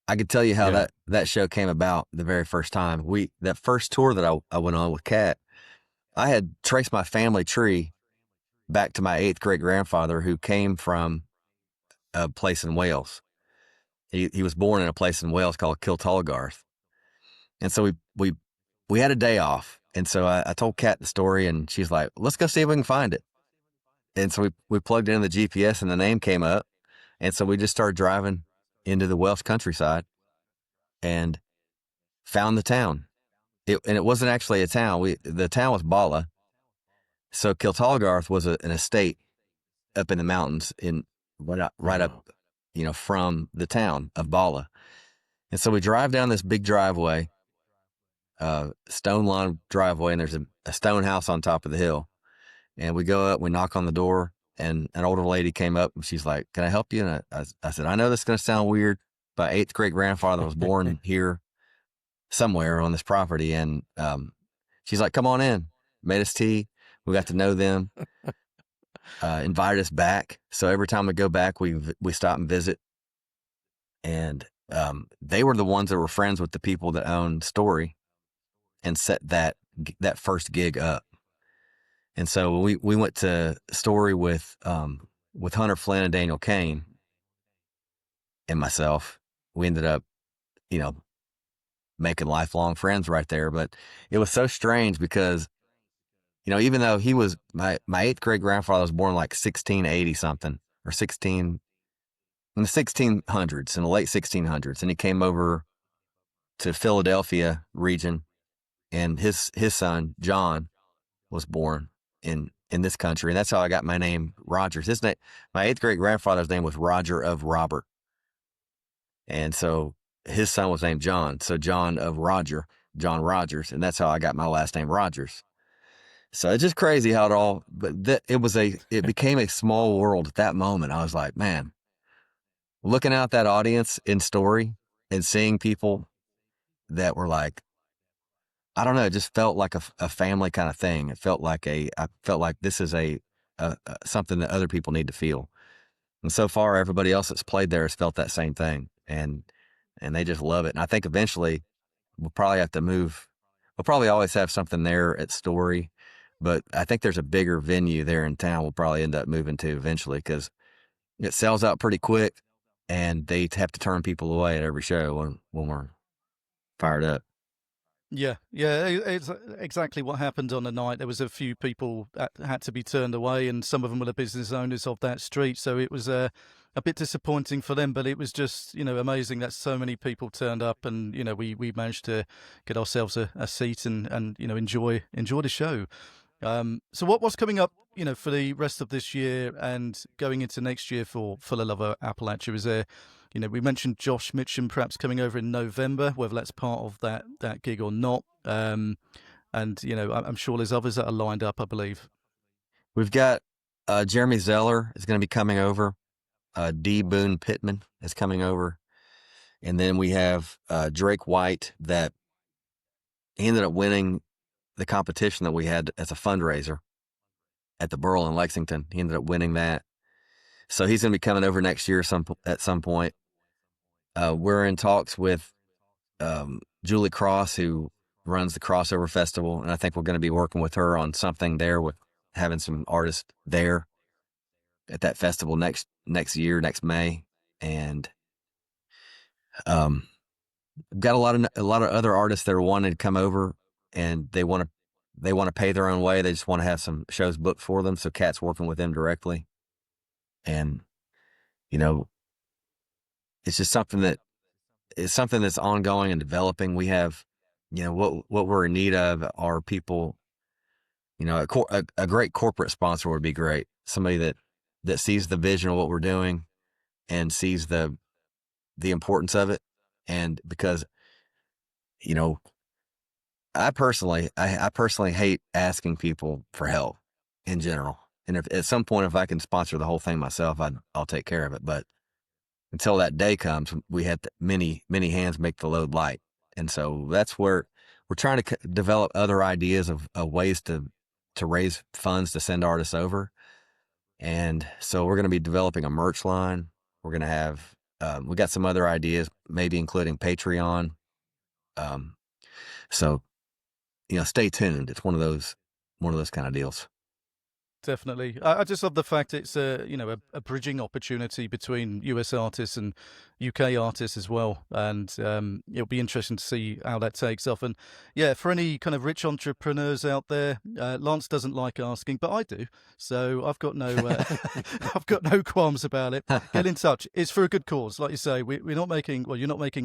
I could tell you how that show came about the very first time. That first tour that I went on with Kat, I had traced my family tree back to my 8th great grandfather, who came from a place in Wales. He was born in a place in Wales called Kiltallgarth. And so we had a day off. And so I told Kat the story, and she's like, let's go see if we can find it. And so we plugged in the GPS, and the name came up. And so we just started driving into the Welsh countryside and found the town. It wasn't actually a town. The town was Bala. So Kiltallgarth was an estate up in the mountains right up, from the town of Bala. And so we drive down this big driveway, stone lined driveway, and there's a stone house on top of the hill. And we go up, we knock on the door, and an older lady came up, and she's like, "Can I help you?" And I said, "I know this is going to sound weird. My eighth great grandfather was born here somewhere on this property." And she's like, "Come on in." Made us tea. We got to know them. Invited us back. So every time we go back, we stop and visit. And they were the ones that were friends with the people that owned Story and set that first gig up. And so we went to Story with Hunter Flynn and Daniel Kane and myself. We ended up, making lifelong friends right there. But it was so strange because, even though he was my eighth great grandfather was born like 1680 something or 16 in the 1600s, in the late 1600s, and he came over to Philadelphia region, and his son John was born in this country, and that's how I got my name Rogers. His name, my eighth great grandfather's name was Roger of Robert, and so his son was named John, so John of Roger, John Rogers, and that's how I got my last name Rogers. So it's just crazy how it all, but it became a small world at that moment. I was like, man, looking out that audience in Story and seeing people that were like, I don't know, it just felt like a family kind of thing. I felt like this is a something that other people need to feel. And so far, everybody else that's played there has felt that same thing, and they just love it. And I think eventually we'll probably have to move. We'll probably always have something there at Story, but I think there's a bigger venue there in town we'll probably end up moving to eventually because it sells out pretty quick, and they have to turn people away at every show when we're fired up. Yeah, it's exactly what happened on the night. There was a few people that had to be turned away, and some of them were the business owners of that street. So it was a bit disappointing for them, but it was just, amazing that so many people turned up, and, we managed to get ourselves a seat and enjoy the show. So what's coming up, for the rest of this year and going into next year for Full of Love of Appalachia? Is there, we mentioned Josh Mitchum perhaps coming over in November, whether that's part of that gig or not. And, I'm sure there's others that are lined up, I believe. We've got Jeremy Zeller is going to be coming over. D. Boone Pittman is coming over. And then we have Drake White that he ended up winning the competition that we had as a fundraiser at the Burl in Lexington. He ended up winning that. So he's going to be coming over next year at some point. We're in talks with Julie Cross, who runs the Crossover Festival, and I think we're going to be working with her on something there with having some artists there at that festival next year, next May. And got a lot of other artists that are wanting to come over, and they want to pay their own way. They just want to have some shows booked for them. So Kat's working with them directly. And, it's just something that's ongoing and developing. We have, what we're in need of are people, a great corporate sponsor would be great. Somebody that sees the vision of what we're doing and sees the importance of it. And because, I personally hate asking people for help in general. And if at some point, if I can sponsor the whole thing myself, I'll take care of it. But until that day comes, we have many hands make the load light. And so that's where we're trying to develop other ideas of ways to raise funds to send artists over. And so we're going to be developing a merch line. We're going to have, we got some other ideas, maybe including Patreon. So, stay tuned. It's one of those kind of deals. Definitely. I just love the fact it's a bridging opportunity between US artists and UK artists as well. And it'll be interesting to see how that takes off. And yeah, for any kind of rich entrepreneurs out there, Lance doesn't like asking, but I do. So I've got no I've got no qualms about it. Get in touch. It's for a good cause. Like you say, you're not making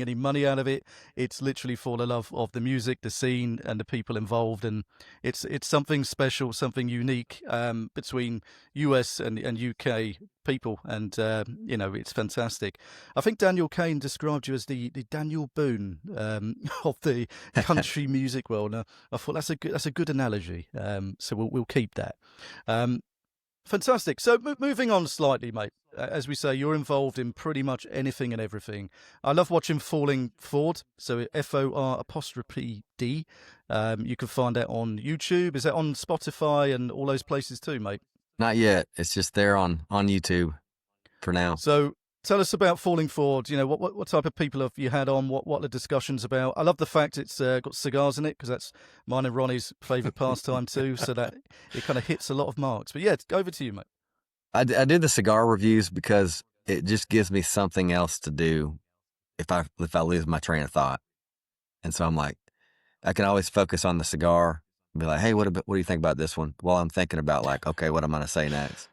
any money out of it. It's literally for the love of the music, the scene, and the people involved. And it's something special, something unique. between US and UK people, and it's fantastic. I think Daniel Cain described you as the Daniel Boone of the country music world. Now, I thought that's a good analogy. So we'll keep that. Fantastic. So moving on slightly, mate. As we say, you're involved in pretty much anything and everything. I love watching Falling Forward. So FOR''D. You can find that on YouTube. Is that on Spotify and all those places too, mate? Not yet. It's just there on YouTube for now. So tell us about Falling Forward. What type of people have you had on? What are the discussions about? I love the fact it's got cigars in it, because that's mine and Ronnie's favourite pastime too. So that it kind of hits a lot of marks. But yeah, over to you, mate. I did the cigar reviews because it just gives me something else to do if I lose my train of thought. And so I'm like, I can always focus on the cigar and be like, hey, what do you think about this one? While I'm thinking about like, okay, what I'm going to say next.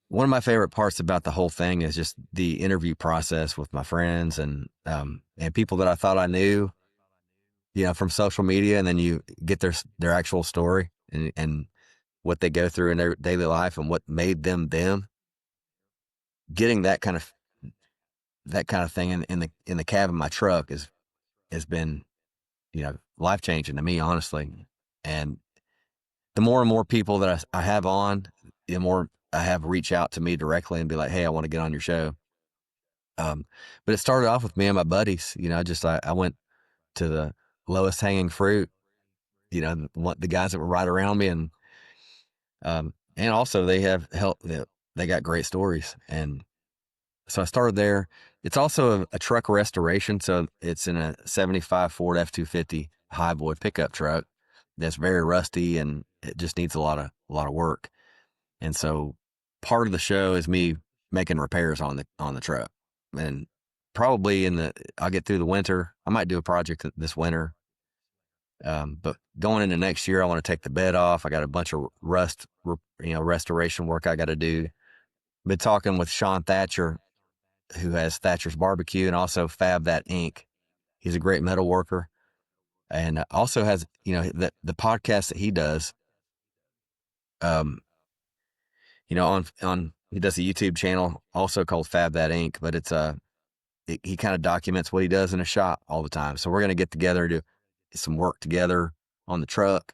One of my favorite parts about the whole thing is just the interview process with my friends and people that I thought I knew, from social media, and then you get their actual story and what they go through in their daily life and what made them them. Getting that kind of thing in the cab of my truck has been, life changing to me, honestly. And the more and more people that I have on, the more I have reach out to me directly and be like, hey, I want to get on your show. But it started off with me and my buddies. I went to the lowest hanging fruit, the guys that were right around me, and also they have helped. They got great stories, and so I started there. It's also a truck restoration, so it's in a '75 Ford F-250 highboy pickup truck that's very rusty and it just needs a lot of work. And so part of the show is me making repairs on the truck, and probably I'll get through the winter. I might do a project this winter. But going into next year, I want to take the bed off. I got a bunch of restoration work I got to do. Been talking with Sean Thatcher, who has Thatcher's Barbecue, and also Fab That Inc. He's a great metal worker, and also has the podcast that he does. On he does a YouTube channel also called Fab That Inc. But it's he kind of documents what he does in a shop all the time. So we're gonna get together and do some work together on the truck,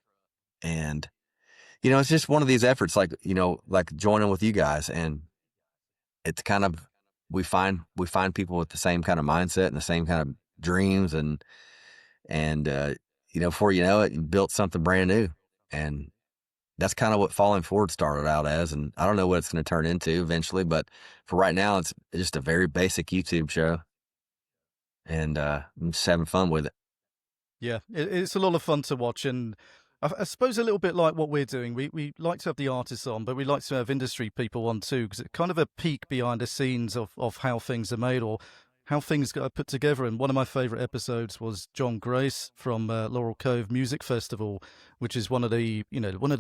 and it's just one of these efforts, like joining with you guys, and it's kind of we find people with the same kind of mindset and the same kind of dreams, and before you know it, you built something brand new. And that's kind of what Falling Forward started out as, and I don't know what it's going to turn into eventually, but for right now it's just a very basic YouTube show, and I'm just having fun with it. Yeah, it's a lot of fun to watch, and I suppose a little bit like what we're doing. We like to have the artists on, but we like to have industry people on too, because it's kind of a peek behind the scenes of how things are made or how things got put together. And one of my favourite episodes was John Grace from Laurel Cove Music Festival, which is one of the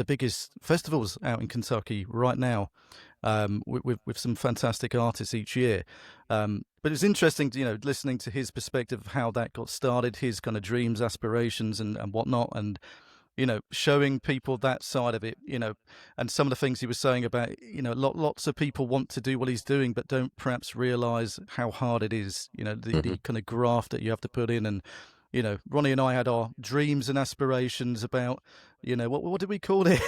biggest festivals out in Kentucky right now, with some fantastic artists each year. But it's interesting, listening to his perspective of how that got started, his kind of dreams, aspirations, and whatnot, and showing people that side of it, and some of the things he was saying about, lots of people want to do what he's doing, but don't perhaps realize how hard it is, the kind of graft that you have to put in. And, Ronnie and I had our dreams and aspirations about, what did we call it?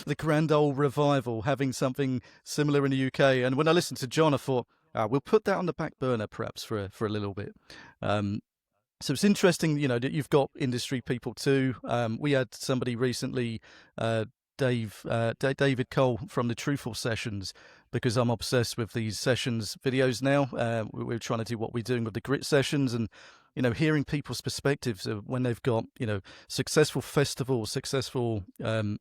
The grand old revival, having something similar in the UK. And when I listened to John, I thought, we'll put that on the back burner perhaps for a little bit. So it's interesting, that you've got industry people too. We had somebody recently, David Cole from the Truthful Sessions, because I'm obsessed with these sessions videos now. We're trying to do what we're doing with the grit sessions, and hearing people's perspectives of when they've got successful festivals, successful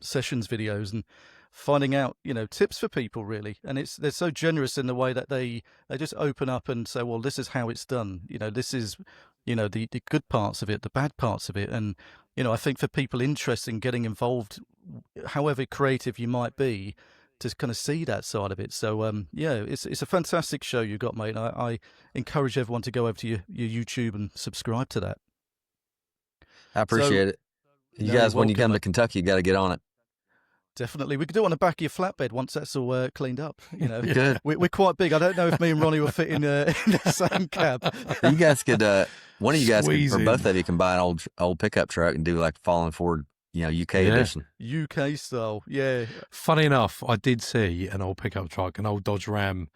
sessions videos, and finding out tips for people, really. And they're so generous in the way that they just open up and say, well, this is how it's done. This is the good parts of it, the bad parts of it. And I think for people interested in getting involved, however creative you might be, to kind of see that side of it. So it's a fantastic show you got, mate. I encourage everyone to go over to your YouTube and subscribe to that. I appreciate it. You guys, when you come to Kentucky, you got to get on it. Definitely. We could do it on the back of your flatbed once that's all cleaned up. You know, Good. we're quite big. I don't know if me and Ronnie will fit in the same cab. You guys could, one of you guys could, Squeeze or in. both of you can buy an old pickup truck and do like Falling Forward, UK Yeah. edition. UK style, yeah. Funny enough, I did see an old pickup truck, an old Dodge Ram.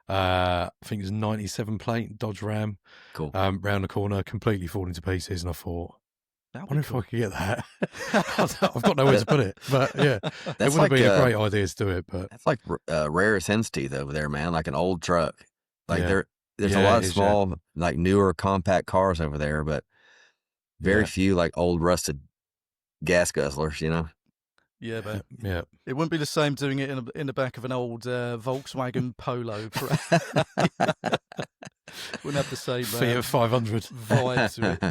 I think it was 97 plate Dodge Ram. Cool. Round the corner, completely falling to pieces, and I thought, I That'd wonder be if cool. I could get that. I've got nowhere to put it, but yeah, it That's would have like, been a great idea to do it. But That's like rare as hen's teeth over there, man. Like an old truck. Like Yeah. there's Yeah, a lot it of is, small, like newer compact cars over there, but very Yeah. few like old rusted gas guzzlers, Yeah, but yeah, it wouldn't be the same doing it in the back of an old Volkswagen Polo. Wouldn't have the same Fiat 500 vibe to it.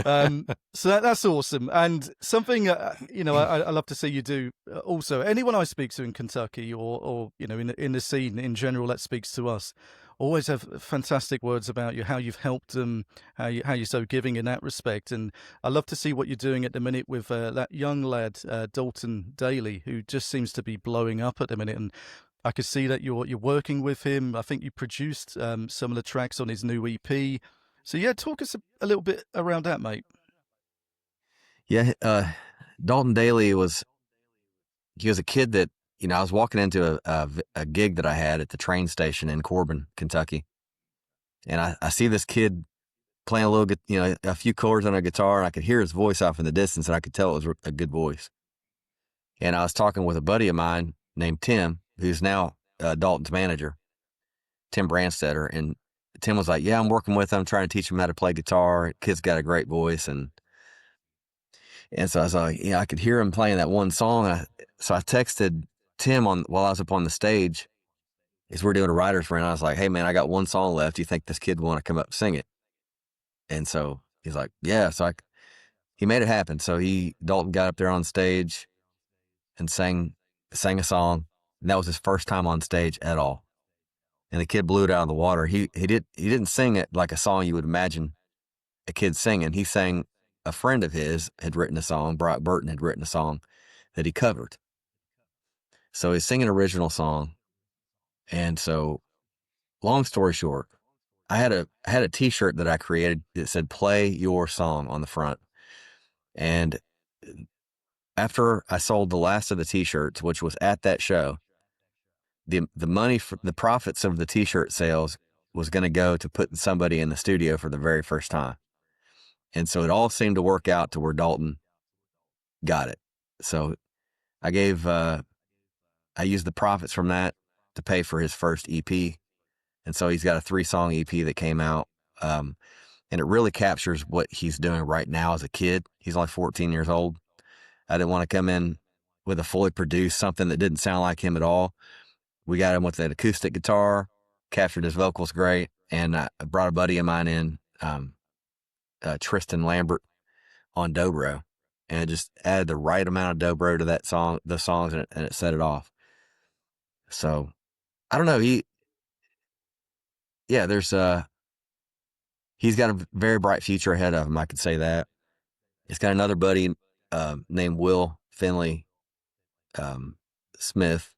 No. So that's awesome. And something I love to see you do. Also, anyone I speak to in Kentucky or in the scene in general that speaks to us, always have fantastic words about you, how you've helped them, how you're so giving in that respect. And I love to see what you're doing at the minute with that young lad, Dalton Daly, who just seems to be blowing up at the minute. And I could see that you're working with him. I think you produced some of the tracks on his new EP. So yeah, talk us a little bit around that, mate. Yeah. Dalton Daly was a kid that, I was walking into a gig that I had at the train station in Corbin, Kentucky. And I see this kid playing a little, a few chords on a guitar, and I could hear his voice off in the distance, and I could tell it was a good voice. And I was talking with a buddy of mine named Tim, who's now Dalton's manager, Tim Brandstetter. And Tim was like, yeah, I'm working with him, trying to teach him how to play guitar. Kid's got a great voice. And so I was like, I could hear him playing that one song. So I texted Tim while I was up on the stage, as we're doing a writer's round. I was like, hey, man, I got one song left. Do you think this kid would want to come up and sing it? And so he's like, yeah. So he made it happen. So Dalton got up there on stage and sang a song. And that was his first time on stage at all. And the kid blew it out of the water. He didn't sing it like a song you would imagine a kid singing. He sang, a friend of his had written a song, Brock Burton had written a song that he covered. So he's singing an original song. And so, long story short, I had a t-shirt that I created that said "Play Your Song" on the front. And after I sold the last of the t-shirts, which was at that show, the money for the profits of the t-shirt sales was going to go to putting somebody in the studio for the very first time. And so it all seemed to work out to where Dalton got it. So I used the profits from that to pay for his first EP. And so he's got a 3-song EP that came out. And it really captures what he's doing right now as a kid. He's only 14 years old. I didn't want to come in with a fully produced something that didn't sound like him at all. We got him with an acoustic guitar, captured his vocals great, and I brought a buddy of mine in, Tristan Lambert, on dobro, and just added the right amount of dobro to the songs, and it set it off. So I don't know. He's got a very bright future ahead of him. I could say that. He's got another buddy named Will Finley Smith,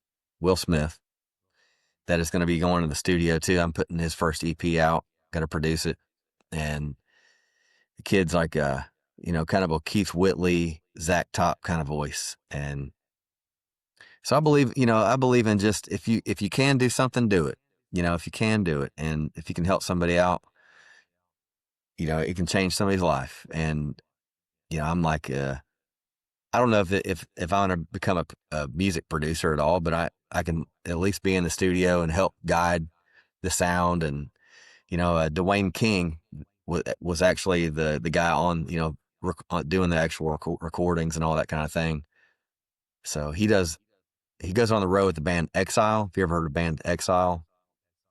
that is going to be going to the studio too. I'm putting his first EP out, got to produce it. And the kid's like, kind of a Keith Whitley, Zach Top kind of voice. And so I believe in just, if you can do something, do it. If you can do it, and if you can help somebody out, it can change somebody's life. And, I'm like, I don't know if I want to become a music producer at all, but I can at least be in the studio and help guide the sound. And, Dwayne King was actually the guy on, doing the actual recordings and all that kind of thing. So he goes on the road with the band Exile. If you ever heard of the band Exile,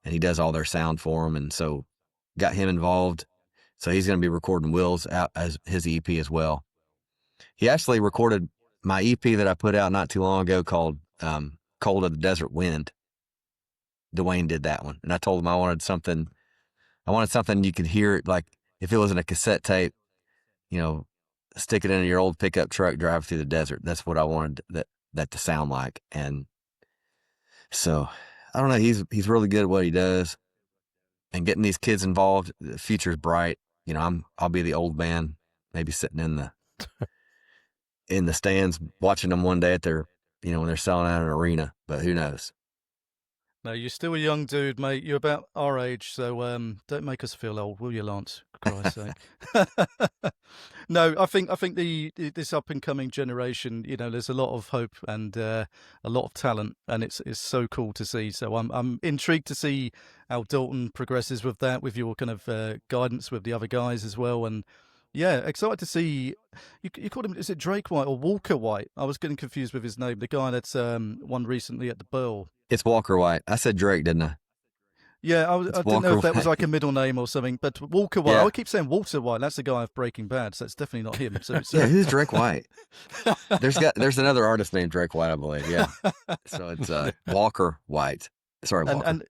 and he does all their sound for them. And so got him involved. So he's going to be recording Will's out as his EP as well. He actually recorded my EP that I put out not too long ago called Cold of the Desert Wind. Dwayne did that one. And I told him I wanted something you could hear it, like if it was in a cassette tape, stick it in your old pickup truck, drive through the desert. That's what I wanted that to sound like. And so I don't know. He's really good at what he does, and getting these kids involved. The future's bright. I'll be the old man, maybe sitting in the stands watching them one day at their, when they're selling out an arena. But who knows? No, you're still a young dude, mate. You're about our age, so don't make us feel old, will you, Lance? For Christ's sake. No, I think this up and coming generation, there's a lot of hope and a lot of talent, and it's so cool to see. So I'm intrigued to see how Dalton progresses with that, with your kind of guidance with the other guys as well, and yeah, excited to see. You called him, is it Drake White or Walker White? I was getting confused with his name. The guy that's won recently at the Burl. It's Walker White. I said Drake, didn't I? Yeah, I didn't know if that was like a middle name or something, but Walker White. Yeah. I keep saying Walter White. That's the guy of Breaking Bad, so it's definitely not him. So Yeah, who's Drake White? There's another artist named Drake White, I believe. Yeah, so it's Walker White. Sorry, Walker. And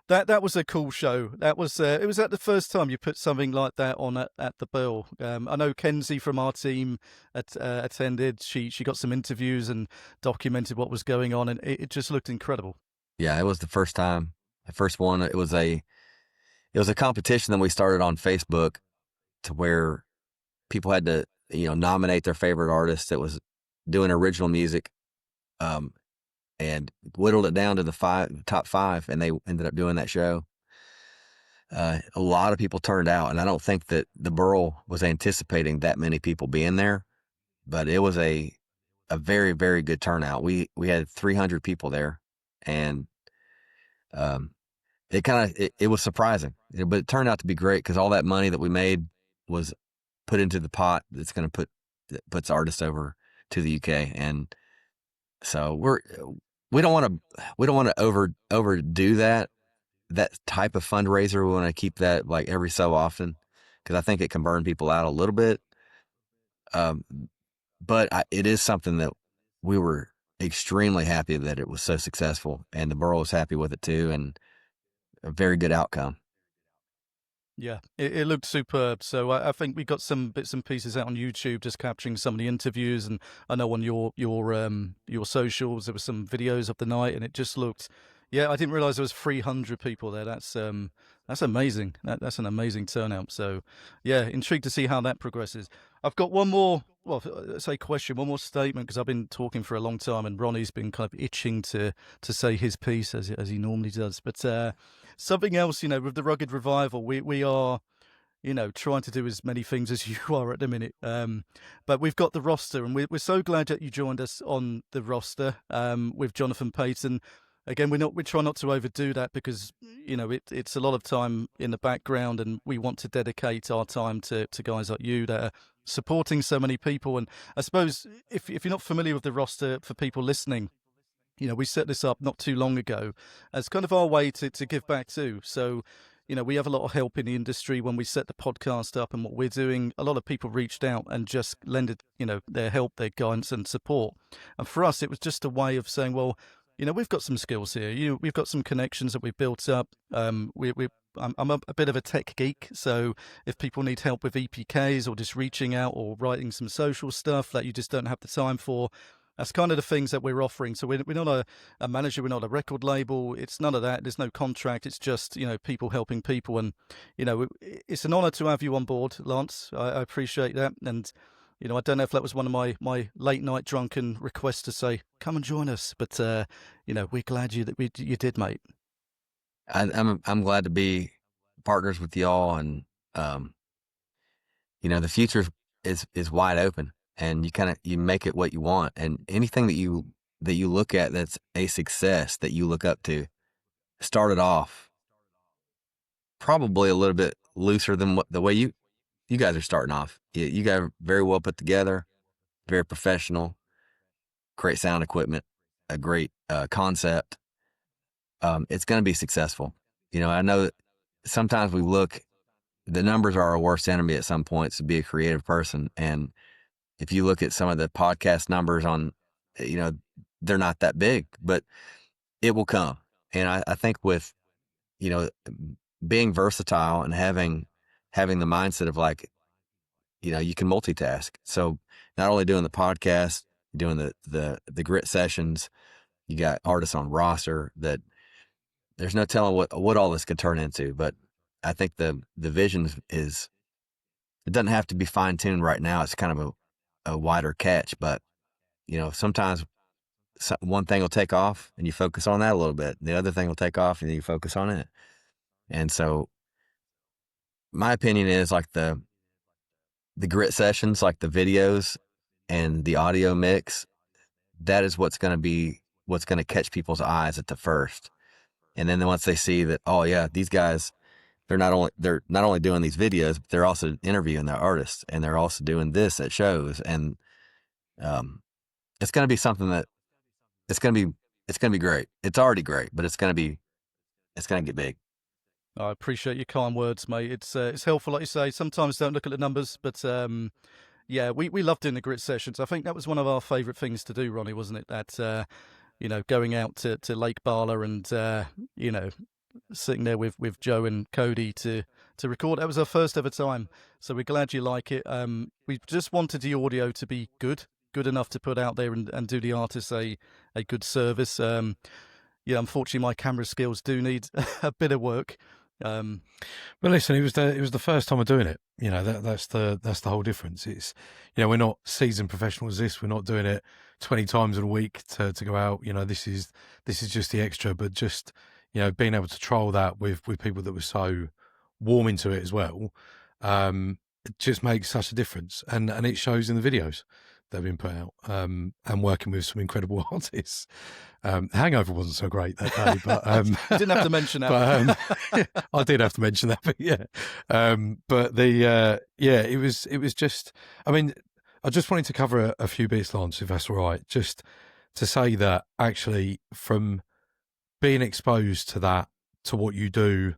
that was a cool show. That was it was at the first time you put something like that on at the Bill. I know Kenzie from our team attended. She got some interviews and documented what was going on, and it just looked incredible. Yeah, it was the first time. The first one. It was a competition that we started on Facebook, to where people had to nominate their favorite artist that was doing original music, and whittled it down to the top 5, and they ended up doing that show. A lot of people turned out, and I don't think that the Burl was anticipating that many people being there, but it was a very, very good turnout. We had 300 people there, and it was surprising, but it turned out to be great, because all that money that we made was put into the pot that's going to puts artists over to the UK. And so we don't want to overdo that type of fundraiser. We want to keep that like every so often, because I think it can burn people out a little bit. But it is something that we were extremely happy that it was so successful, and the borough was happy with it too, and a very good outcome. Yeah, it looked superb. So I think we got some bits and pieces out on YouTube, just capturing some of the interviews, and I know on your socials there were some videos of the night, and it just looked. Yeah, I didn't realize there was 300 people there. That's amazing. That's an amazing turnout. So yeah, intrigued to see how that progresses. I've got one more. Well, say question, one more statement, because I've been talking for a long time, and Ronnie's been kind of itching to say his piece as he normally does. But something else, with the Rugged Revival, we are, trying to do as many things as you are at the minute. But we've got the roster, and we're so glad that you joined us on the roster with Jonathan Payton. Again, we try not to overdo that, because it's a lot of time in the background, and we want to dedicate our time to guys like you that are supporting so many people. And I suppose if you're not familiar with the roster, for people listening, we set this up not too long ago as kind of our way to give back too. So, we have a lot of help in the industry when we set the podcast up and what we're doing. A lot of people reached out and just lended, their help, their guidance and support. And for us, it was just a way of saying, well, we've got some skills here. We've got some connections that we've built up. I'm a bit of a tech geek, so if people need help with EPKs or just reaching out or writing some social stuff that you just don't have the time for, that's kind of the things that we're offering. So we're not a manager, we're not a record label. It's none of that. There's no contract. It's just, people helping people. And, it's an honor to have you on board, Lance. I appreciate that. And, I don't know if that was one of my late night drunken requests to say, come and join us. But, we're glad you did, mate. I'm glad to be partners with y'all, and the future is wide open, and you make it what you want, and anything that you look at that's a success that you look up to started off probably a little bit looser than the way you guys are starting off. You guys are very well put together, very professional, great sound equipment, a great concept. It's going to be successful. I know that sometimes the numbers are our worst enemy at some points, to be a creative person. And if you look at some of the podcast numbers on, they're not that big, but it will come. And I think with, being versatile and having the mindset of like, you can multitask. So not only doing the podcast, doing the grit sessions. You got artists on roster that there's no telling what all this could turn into. But I think the vision is, it doesn't have to be fine tuned right now. It's kind of a wider catch, but sometimes one thing will take off and you focus on that a little bit. The other thing will take off and you focus on it. And so my opinion is like the grit sessions, like the videos and the audio mix, that is what's going to catch people's eyes at the first. And then once they see that, oh yeah, these guys, they're not only doing these videos, but they're also interviewing their artists, and they're also doing this at shows. And it's going to be something that it's going to be great. It's already great, but it's going to get big. I appreciate your kind words, mate. It's helpful, like you say. Sometimes don't look at the numbers, but yeah, we loved doing the grit sessions. I think that was one of our favourite things to do, Ronnie, wasn't it? That going out to Lake Bala and sitting there with Joe and Cody to record. That was our first ever time, so we're glad you like it. We just wanted the audio to be good enough to put out there and do the artists a good service. Unfortunately, my camera skills do need a bit of work. But listen, it was the first time of doing it. That's the whole difference. It's we're not seasoned professionals. We're not doing it 20 times in a week to go out. This is just the extra. But just being able to trial that with people that were so warm into it as well, it just makes such a difference. And it shows in the videos that have been put out. And working with some incredible artists. Hangover wasn't so great that day, but you didn't have to mention that. But, I did have to mention that, but yeah. But it was just. I mean, I just wanted to cover a few bits, Lance, if that's all right. Just to say that actually, from being exposed to that, to what you do,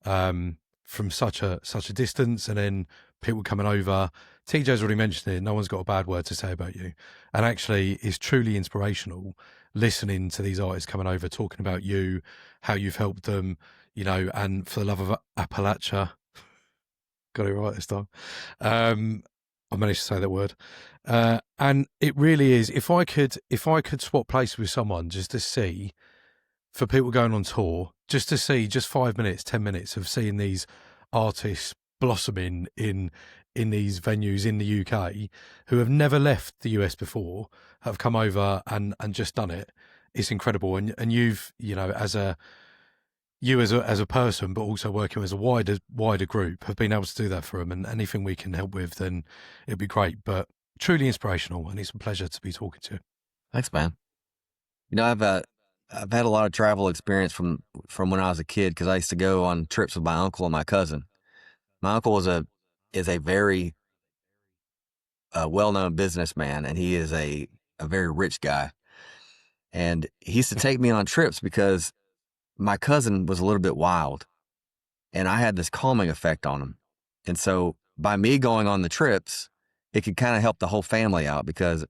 from such a distance, and then people coming over. TJ's already mentioned it. No one's got a bad word to say about you, and actually, it's truly inspirational listening to these artists coming over, talking about you, how you've helped them, and for the love of Appalachia, got it right this time. I managed to say that word, and it really is. If I could swap places with someone just to see, for people going on tour, just to see just 5 minutes, 10 minutes of seeing these artists blossoming in these venues in the UK who have never left the US before, have come over and just done it. It's incredible. And you've, as a person, but also working as a wider group, have been able to do that for them. And anything we can help with, then it'd be great. But truly inspirational, and it's a pleasure to be talking to you. Thanks, man. I've had a lot of travel experience from when I was a kid, because I used to go on trips with my uncle and my cousin. My uncle is a very well-known businessman, and he is a very rich guy. And he used to take me on trips because my cousin was a little bit wild, and I had this calming effect on him. And so by me going on the trips, it could kind of help the whole family out, because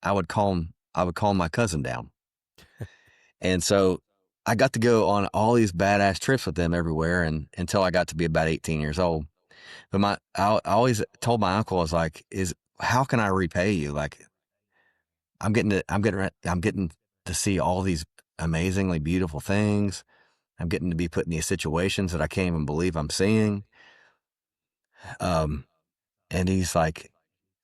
I would calm my cousin down. And so I got to go on all these badass trips with them everywhere, and until I got to be about 18 years old. But I always told my uncle, I was like, how can I repay you? Like, I'm getting to see all these amazingly beautiful things. I'm getting to be put in these situations that I can't even believe I'm seeing. And he's like,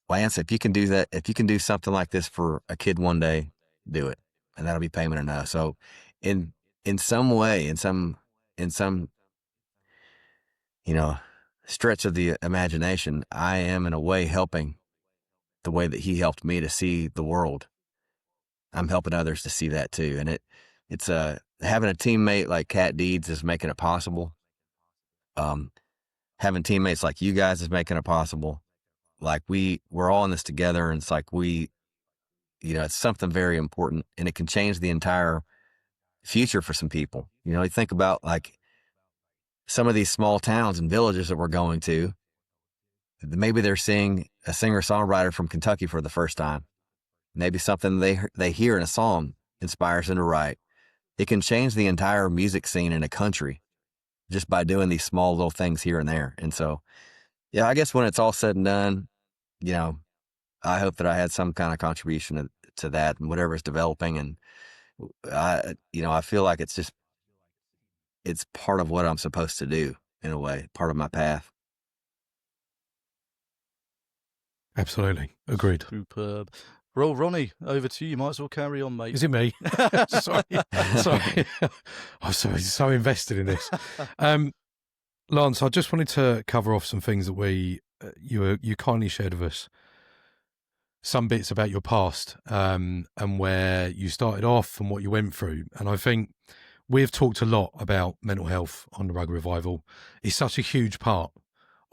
Lance, if you can do that, if you can do something like this for a kid one day, do it. And that'll be payment enough. So in some way, in some stretch of the imagination, I am in a way helping the way that he helped me to see the world. I'm helping others to see that too. And it's having a teammate like Cat Deeds is making it possible. Having teammates like you guys is making it possible. Like we're all in this together, and it's like it's something very important, and it can change the entire future for some people. You think about like some of these small towns and villages that we're going to, maybe they're seeing a singer-songwriter from Kentucky for the first time. Maybe something they hear in a song inspires them to write. It can change the entire music scene in a country just by doing these small little things here and there. And so, yeah, I guess when it's all said and done, I hope that I had some kind of contribution to that and whatever's developing. And I feel like it's part of what I'm supposed to do in a way, part of my path. Absolutely. Agreed. Superb. Well, Ronnie, over to you. You might as well carry on, mate. Is it me? Sorry. I'm so invested in this. Lance, I just wanted to cover off some things that you kindly shared with us. Some bits about your past and where you started off and what you went through. And I think we've talked a lot about mental health on the Rugby Revival. It's such a huge part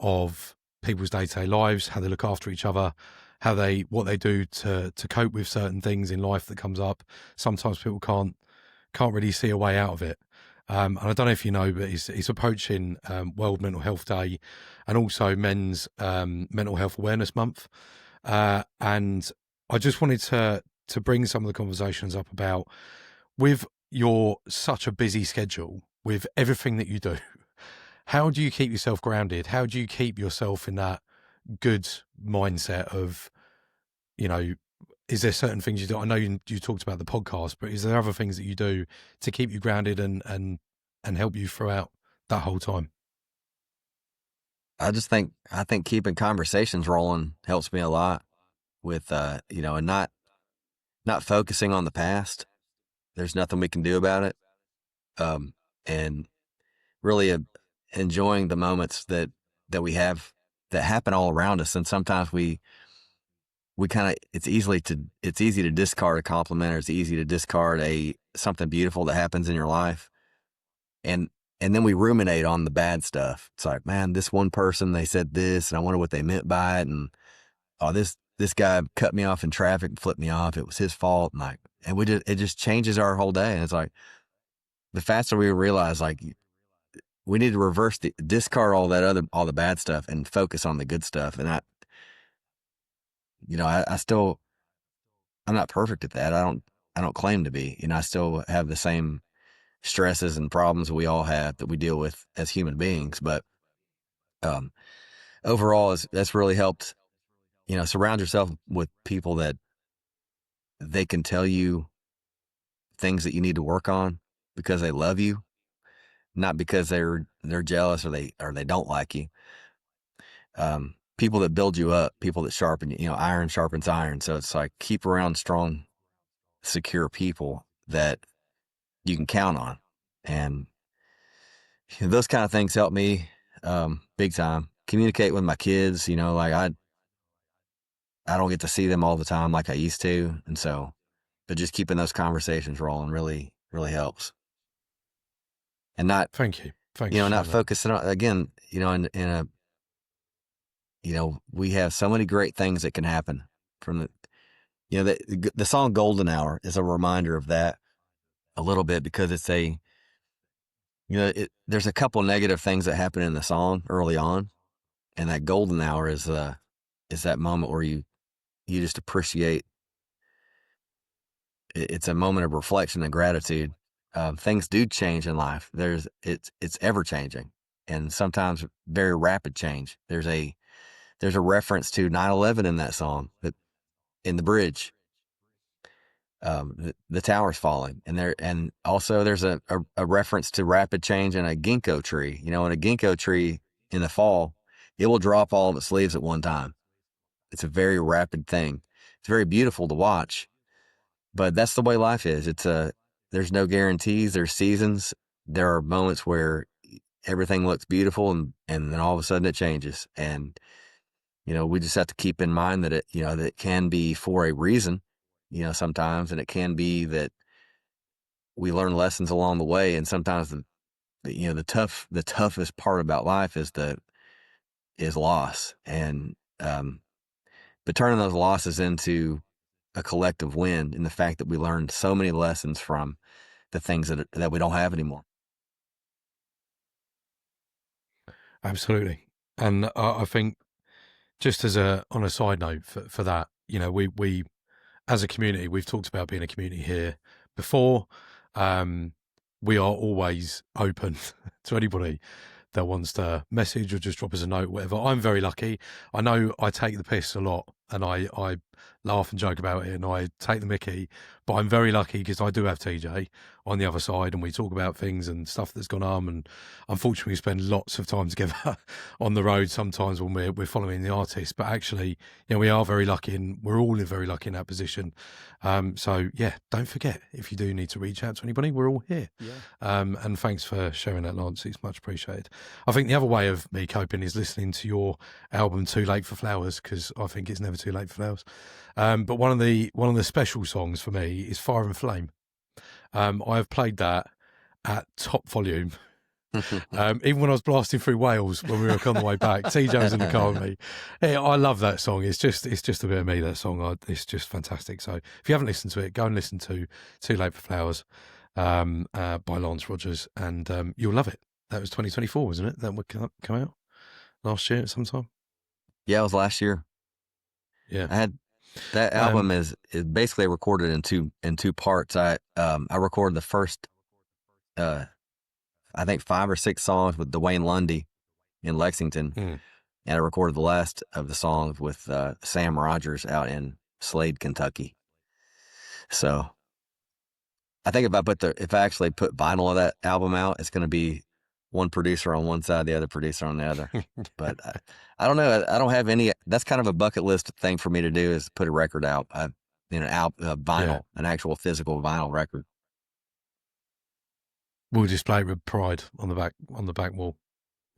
of people's day-to-day lives, how they look after each other, what they do to cope with certain things in life that comes up. Sometimes people can't really see a way out of it. And I don't know if you know, but it's approaching World Mental Health Day and also Men's Mental Health Awareness Month. And I just wanted to bring some of the conversations up about, with your such a busy schedule, with everything that you do, how do you keep yourself grounded? How do you keep yourself in that good mindset of, is there certain things you do? I know you talked about the podcast, but is there other things that you do to keep you grounded and help you throughout that whole time? I think keeping conversations rolling helps me a lot with, and not focusing on the past. There's nothing we can do about it. And really enjoying the moments that we have that happen all around us. And sometimes we kind of, it's easy to discard a compliment, or it's easy to discard something beautiful that happens in your life. And then we ruminate on the bad stuff. It's like, man, this one person, they said this, and I wonder what they meant by it. And, oh, this guy cut me off in traffic and flipped me off. It was his fault. And it just changes our whole day. And it's like, the faster we realize, like, we need to discard all the bad stuff and focus on the good stuff. And I'm not perfect at that. I don't claim to be. I still have the same stresses and problems we all have that we deal with as human beings. But overall, that's really helped. Surround yourself with people that they can tell you things that you need to work on because they love you, not because they're jealous or they don't like you. People that build you up, people that sharpen you. Iron sharpens iron. So it's like, keep around strong, secure people that you can count on, and those kind of things help me big time. Communicate with my kids. I don't get to see them all the time like I used to, and so, but just keeping those conversations rolling really, really helps. And not, thank you, not focusing on, again, we have so many great things that can happen from the song "Golden Hour" is a reminder of that a little bit, because it's there's a couple negative things that happen in the song early on, and that golden hour is that moment where you just appreciate. It's a moment of reflection and gratitude. Things do change in life. It's ever changing, and sometimes very rapid change. There's a reference to 9/11 in that song, that in the bridge. The tower's falling, and also there's a reference to rapid change in a ginkgo tree. In a ginkgo tree in the fall, it will drop all of its leaves at one time. It's a very rapid thing. It's very beautiful to watch, but that's the way life is. There's no guarantees. There's seasons. There are moments where everything looks beautiful, and then all of a sudden it changes. And we just have to keep in mind that that it can be for a reason. Sometimes, and it can be that we learn lessons along the way. And sometimes the toughest part about life is loss. And, but turning those losses into a collective win, in the fact that we learned so many lessons from the things that we don't have anymore. Absolutely. And I think, just on a side note for that, we as a community, we've talked about being a community here before. We are always open to anybody that wants to message or just drop us a note, whatever. I'm very lucky. I know I take the piss a lot and I laugh and joke about it, and I take the mickey. But I'm very lucky because I do have TJ on the other side, and we talk about things and stuff that's gone on. And unfortunately, we spend lots of time together on the road sometimes when we're following the artist. But actually, we are very lucky, and we're all very lucky in that position. So yeah, don't forget, if you do need to reach out to anybody, we're all here. Yeah. And thanks for sharing that, Lance. It's much appreciated. I think the other way of me coping is listening to your album "Too Late for Flowers," because I think it's never too late for flowers. But one of the special songs for me is "Fire and Flame." I've played that at top volume. Even when I was blasting through Wales when we were on the way back, TJ was in the car with me. Hey, I love that song. It's just a bit of me, that song. It's just fantastic. So if you haven't listened to it, go and listen to "Too Late for Flowers" by Lance Rogers, and you'll love it. That was 2024, wasn't it? That would come out last year at some time. Yeah, it was last year. Yeah, I had that album is basically recorded in two parts. I recorded the first I think 5 or 6 songs with Dwayne Lundy in Lexington, and I recorded the last of the songs with Sam Rogers out in Slade, Kentucky. So I think if I actually put vinyl of that album out, it's going to be one producer on one side, the other producer on the other. But I don't know. I don't have any. That's kind of a bucket list thing for me to do, is put a record out, vinyl, an actual physical vinyl record. We'll display it with pride on the back wall.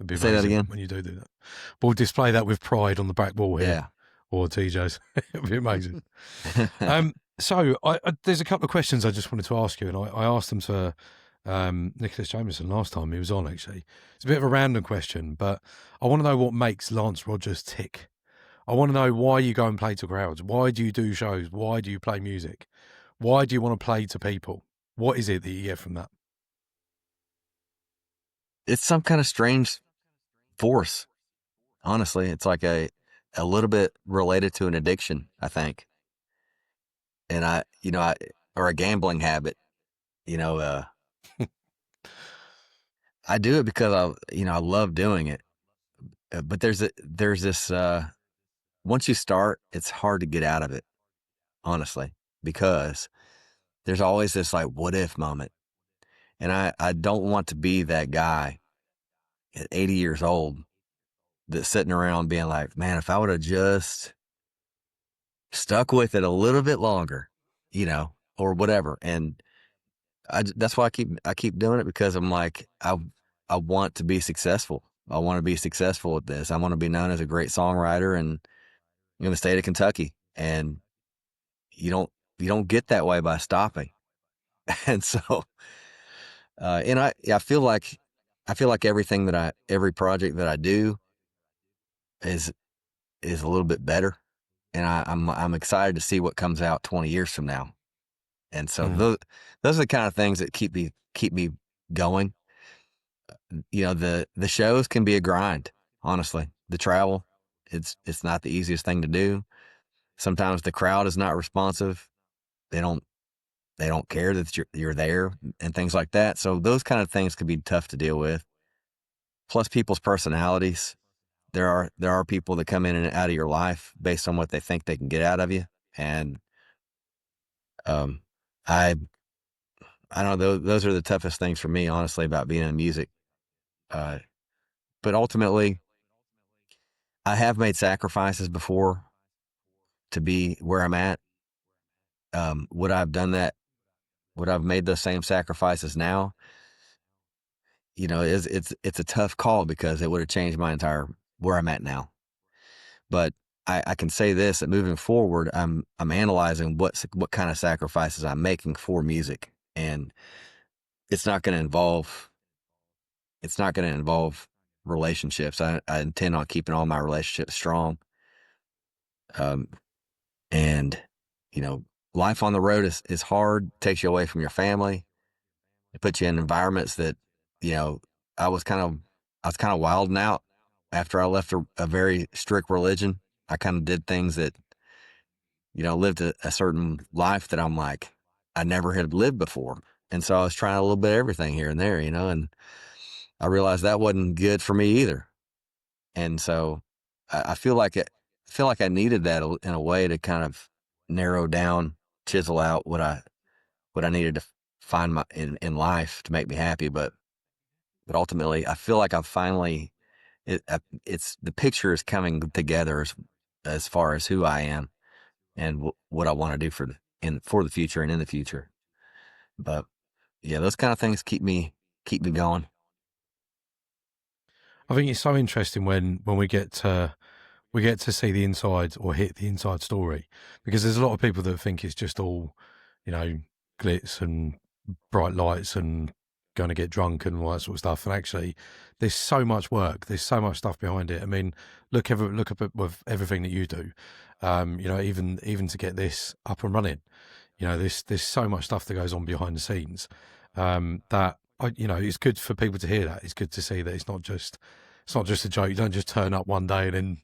It'd be Say that again when you do that. We'll display that with pride on the back wall here. Yeah. Or TJ's. It'd be amazing. So there's a couple of questions I just wanted to ask you, and I asked them to Nicholas Jameson last time he was on, actually. It's a bit of a random question, but I want to know what makes Lance Rogers tick. I want to know why you go and play to crowds. Why do you do shows? Why do you play music? Why do you want to play to people? What is it that you get from that? It's some kind of strange force. Honestly, it's like a little bit related to an addiction, I think. And or a gambling habit, I do it because I love doing it. But there's this, once you start, it's hard to get out of it, honestly, because there's always this like, what if moment. And I don't want to be that guy at 80 years old that's sitting around being like, man, if I would have just stuck with it a little bit longer, or whatever. And that's why I keep doing it, because I'm like, I want to be successful. I want to be successful at this. I want to be known as a great songwriter in the state of Kentucky. And you don't get that way by stopping. And so, and I feel like everything every project that I do is a little bit better. And I'm excited to see what comes out 20 years from now. And so those are the kind of things that keep me going. The shows can be a grind, honestly. The travel, it's not the easiest thing to do. Sometimes the crowd is not responsive. They don't care that you're there and things like that. So those kind of things can be tough to deal with. Plus people's personalities. There are people that come in and out of your life based on what they think they can get out of you. And I don't know, those are the toughest things for me, honestly, about being in music. But ultimately, I have made sacrifices before to be where I'm at. Would I have done that? Would I have made those same sacrifices now? It's a tough call, because it would have changed my entire where I'm at now. But I can say this, that moving forward, I'm analyzing what kind of sacrifices I'm making for music, and it's not going to involve relationships. I intend on keeping all my relationships strong. And life on the road is hard, takes you away from your family. It puts you in environments that, I was kind of wilding out after I left a very strict religion. I kind of did things that, lived a certain life that I'm like, I never had lived before. And so I was trying a little bit of everything here and there, and I realized that wasn't good for me either. And so I feel like feel like I needed that in a way to kind of narrow down, chisel out what I needed to find in life to make me happy. But ultimately, I feel like I've finally, it's the picture is coming together as far as who I am and what I want to do for the future and in the future. But yeah, those kind of things keep me going. I think it's so interesting when we get to see the inside or hit the inside story, because there's a lot of people that think it's just all, glitz and bright lights and going to get drunk and all that sort of stuff. And actually, there's so much work. There's so much stuff behind it. I mean, look up with everything that you do. Even to get this up and running, there's so much stuff that goes on behind the scenes. That it's good for people to hear that. It's good to see that it's not just a joke. You don't just turn up one day and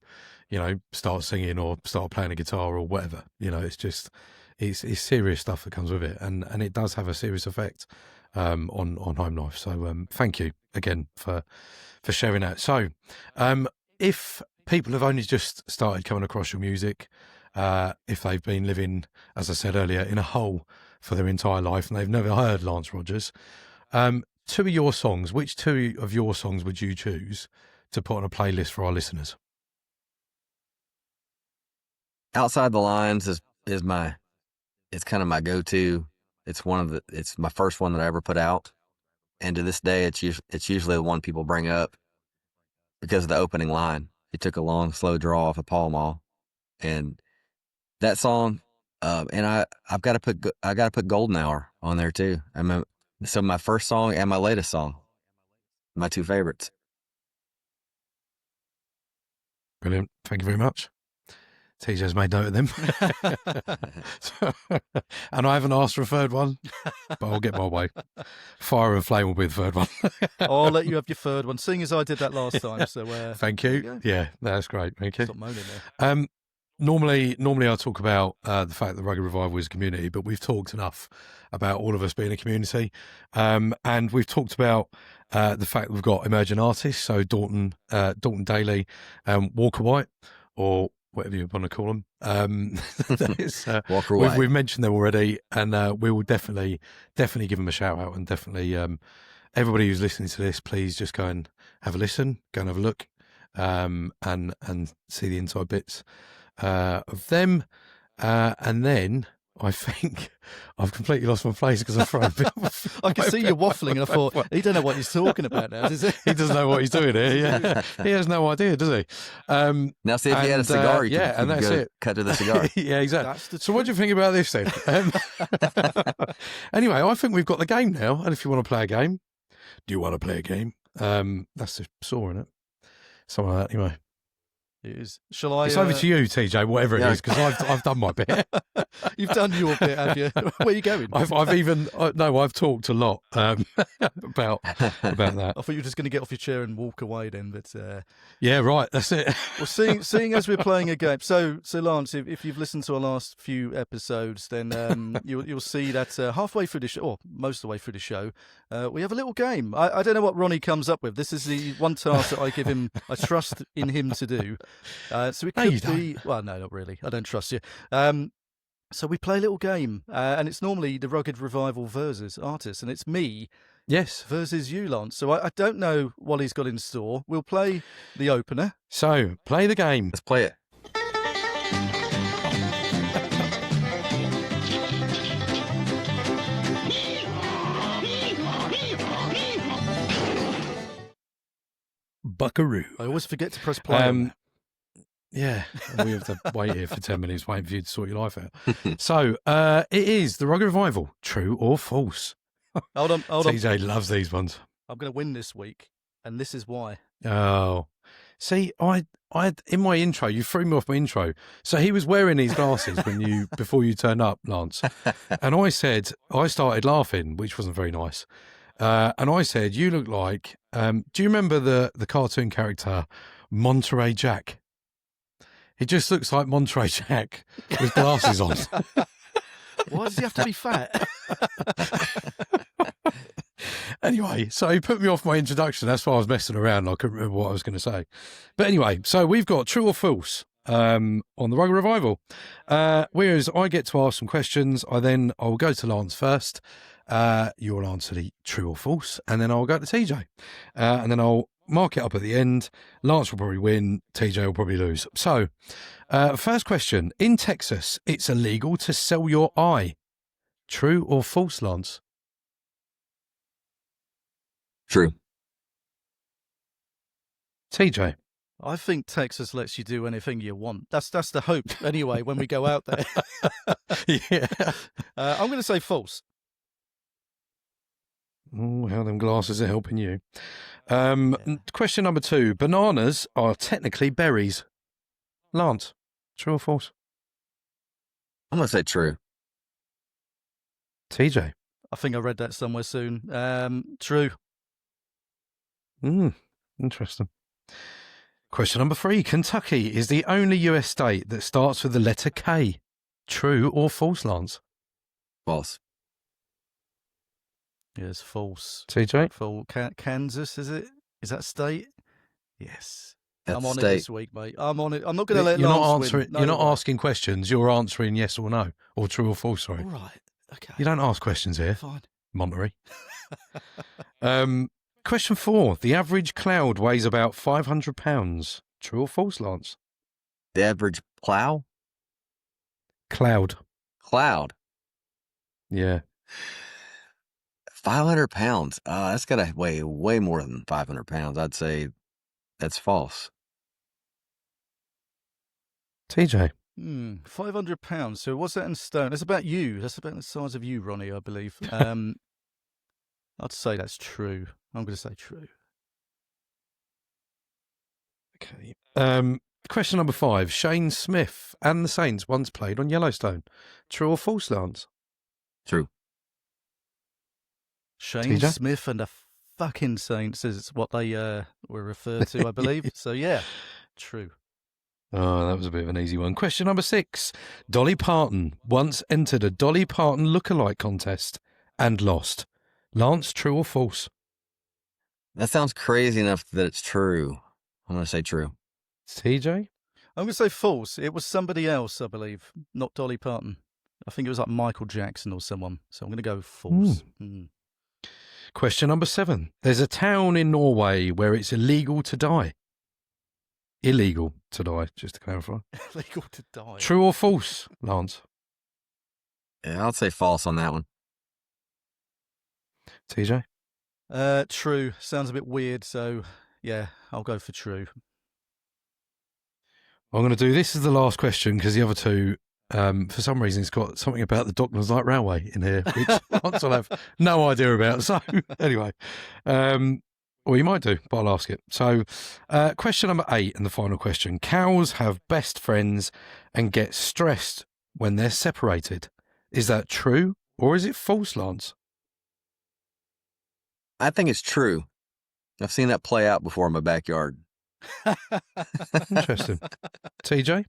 then, start singing or start playing a guitar or whatever. It's serious stuff that comes with it, and it does have a serious effect on home life. So thank you again for sharing that. So if people have only just started coming across your music, if they've been living, as I said earlier, in a hole for their entire life and they've never heard Lance Rogers, two of your songs, which two of your songs would you choose to put on a playlist for our listeners? Outside the Lines is it's kind of my go-to. It's my first one that I ever put out. And to this day, it's usually the one people bring up because of the opening line. He took a long, slow draw off a Pall Mall. And that song, and I've got to put Golden Hour on there too. So my first song and my latest song, my two favorites. Brilliant. Thank you very much. TJ's made note of them. And I haven't asked for a third one, but I'll get my way. Fire and Flame will be the third one. I'll let you have your third one, seeing as I did that last time. So thank you. Yeah, that's great. Thank you. Stop moaning there. Normally I talk about the fact that Rugged Revival is a community, but we've talked enough about all of us being a community. And we've talked about the fact that we've got emerging artists, so Dalton Daly, Walker White, or whatever you want to call them. Walker White. We've mentioned them already, and we will definitely give them a shout out, and definitely everybody who's listening to this, please just go and have a listen, go and have a look, and see the inside bits of them, and then I think I've completely lost my place because I've thrown a bit of I can see you waffling, and I thought, he don't know what he's talking about now, does he? He doesn't know what he's doing here. Yeah, he has no idea, does he? Now, see if he had a cigar, you and that's it. Cut to the cigar. Yeah, exactly. So, what do you think about this then? Anyway, I think we've got the game now, and if you want to play a game, do you want to play a game? That's the saw in it. Something like that, anyway. It is. Shall I? It's over to you, TJ, whatever it is, because I've done my bit. You've done your bit, have you? Where are you going? I've talked a lot about that. I thought you were just going to get off your chair and walk away then, but yeah, right, that's it. Well, seeing as we're playing a game, so Lance, if you've listened to our last few episodes, then you'll see that halfway through the show, or most of the way through the show, we have a little game. I don't know what Ronnie comes up with. This is the one task that I give him. I trust in him to do. So it could be. Well, no, not really. I don't trust you. So we play a little game, and it's normally the Rugged Revival versus artists, and it's me, yes, versus you, Lance. So I don't know what he's got in store. We'll play the opener. So play the game. Let's play it. Buckaroo. I always forget to press play. Yeah, we have to wait here for 10 minutes waiting for you to sort your life out. So it is the Rugged Revival, true or false? Hold on. TJ loves these ones. I'm going to win this week, and this is why. Oh, see, I in my intro, you threw me off my intro. So he was wearing these glasses before you turned up, Lance, and I started laughing, which wasn't very nice. And I said, you look like, do you remember the cartoon character Monterey Jack? He just looks like Monterey Jack with glasses on. Why does he have to be fat? Anyway, so he put me off my introduction. That's why I was messing around. I couldn't remember what I was going to say. But anyway, so we've got true or false. on the Rugger Revival. Whereas I get to ask some questions, I'll go to Lance first. You'll answer the true or false, and then I'll go to TJ. And then I'll mark it up at the end. Lance will probably win, TJ will probably lose. So, first question. In Texas, it's illegal to sell your eye. True or false, Lance? True. TJ? I think Texas lets you do anything you want. That's the hope, anyway, when we go out there. Yeah. I'm going to say false. Oh, how them glasses are helping you. Question number 2. Bananas are technically berries. Lance, true or false? I'm going to say true. TJ? I think I read that somewhere soon. True. Interesting. Question number 3. Kentucky is the only US state that starts with the letter K. True or false, Lance? False. Yes, false. TJ? Full Kansas, is it? Is that state? Yes. That's I'm on state. it this week, mate. I'm on it. I'm not going to let You're not Lance answering. win. No you're not way. asking questions. You're answering yes or no, or true or false. Sorry. All right. Okay. You don't ask questions here, Fine. Monterey. Question 4. The average cloud weighs about 500 pounds. True or false, Lance? The average plow? Cloud. Cloud. Yeah. 500 pounds. That's got to weigh way more than 500 pounds. I'd say that's false. TJ? 500 pounds. So what's that in stone? That's about you. That's about the size of you, Ronnie, I believe. I'd say that's true. I'm going to say true. Okay. Question number 5. Shane Smith and the Saints once played on Yellowstone. True or false, Lance? True. Shane TJ? Smith and the fucking Saints is what they were referred to, I believe. So, yeah, true. Oh, that was a bit of an easy one. Question number 6. Dolly Parton once entered a Dolly Parton lookalike contest and lost. Lance, true or false? That sounds crazy enough that it's true. I'm going to say true. TJ? I'm going to say false. It was somebody else, I believe, not Dolly Parton. I think it was like Michael Jackson or someone. So I'm going to go false. Question number 7. There's a town in Norway where it's illegal to die. Illegal to die, just to clarify. Illegal to die. True or false, Lance? Yeah, I'll say false on that one. TJ? True. Sounds a bit weird, so yeah, I'll go for true. I'm going to do this as the last question because the other two, for some reason, it's got something about the Docklands Light Railway in here, which Lance will have no idea about. So anyway, well, you might do, but I'll ask it. So question number 8 and the final question. Cows have best friends and get stressed when they're separated. Is that true or is it false, Lance? I think it's true. I've seen that play out before in my backyard. Interesting. TJ,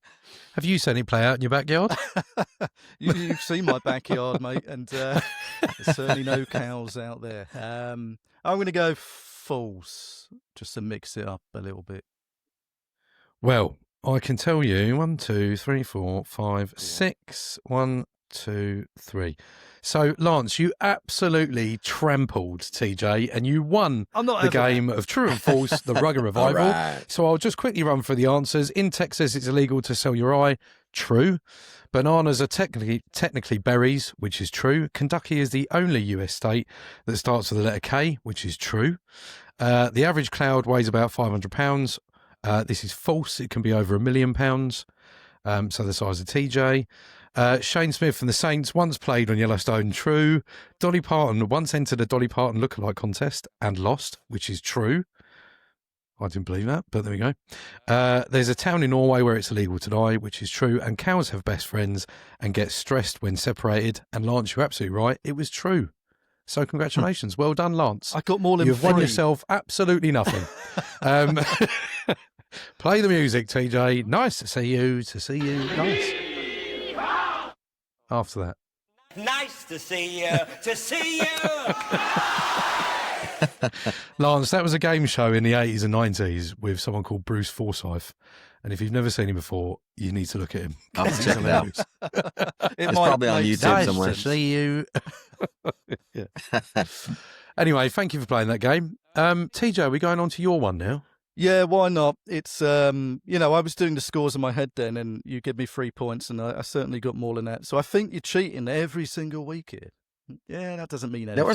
have you seen it play out in your backyard? You've seen my backyard, mate, and there's certainly no cows out there. I'm going to go false, just to mix it up a little bit. Well, I can tell you 1, 2, 3, 4, 5, 6. 1, 2, 3. So, Lance, you absolutely trampled TJ and you won the game of True and False, the Rugger Revival. Right. So I'll just quickly run through the answers. In Texas, it's illegal to sell your eye. True. Bananas are technically berries, which is true. Kentucky is the only US state that starts with the letter K, which is true. The average cloud weighs about 500 pounds. This is false. It can be over 1 million pounds. So the size of TJ. Shane Smith and the Saints once played on Yellowstone. True. Dolly Parton once entered a Dolly Parton lookalike contest and lost, which is true. I didn't believe that, but there we go. There's a town in Norway where it's illegal to die, which is true. And cows have best friends and get stressed when separated. And Lance, you're absolutely right. It was true. So congratulations. Well done, Lance. I got more than You've won three. yourself absolutely nothing. Play the music, TJ. Nice to see you. Nice. After that. Nice to see you. Lance, that was a game show in the 80s and 90s with someone called Bruce Forsyth. And if you've never seen him before, you need to look at him. I'll have to check it out. It It's might probably on make YouTube sense. somewhere. Nice to see you. Yeah. Anyway, thank you for playing that game. TJ, are we going on to your one now? Yeah, why not? It's I was doing the scores in my head then, and you give me 3 points, and I certainly got more than that. So I think you're cheating every single week here. Yeah, that doesn't mean anything. There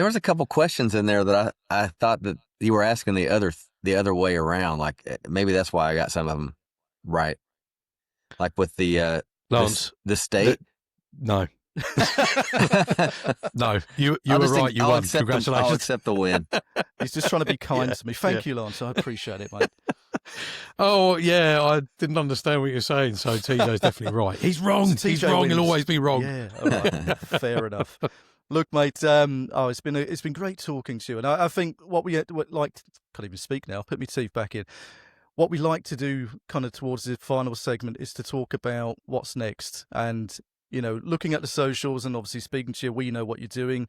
was a couple questions in there that I thought that you were asking the other way around. Like maybe that's why I got some of them right. Like with the Lance, the state. No. No, you I'll were just right. You I'll won. accept I'll Congratulations. accept the win. He's just trying to be kind Yeah, to me. Thank yeah. you, Lance. I appreciate it, mate. Oh, yeah, I didn't understand what you're saying, so TJ's definitely right. He's wrong. So He's TJ wrong. wins. He'll always be wrong. Yeah, all right. Fair enough. Look, mate. It's been great talking to you, and I think what we like. Can't even speak now. Put my teeth back in. What we like to do, kind of towards the final segment, is to talk about what's next, and looking at the socials, and obviously speaking to you. We know what you're doing.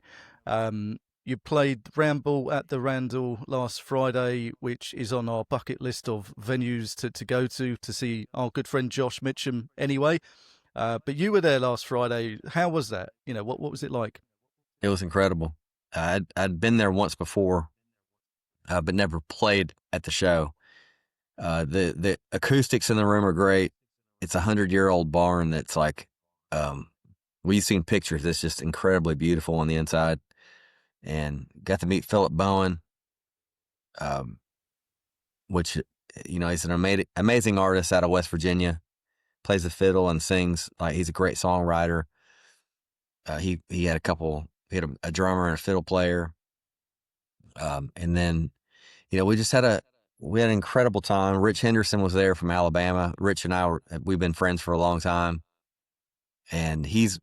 You played Ramble at the Randall last Friday, which is on our bucket list of venues to go to see our good friend Josh Mitchum anyway. But you were there last Friday. How was that? What was it like? It was incredible. I'd been there once before, but never played at the show. The acoustics in the room are great. It's 100-year-old barn that's like, we've seen pictures. It's just incredibly beautiful on the inside. And got to meet Philip Bowen, which, he's an amazing artist out of West Virginia, plays the fiddle and sings. Like, he's a great songwriter. He had a drummer and a fiddle player. And then, we had an incredible time. Rich Henderson was there from Alabama. Rich and we've been friends for a long time. And he's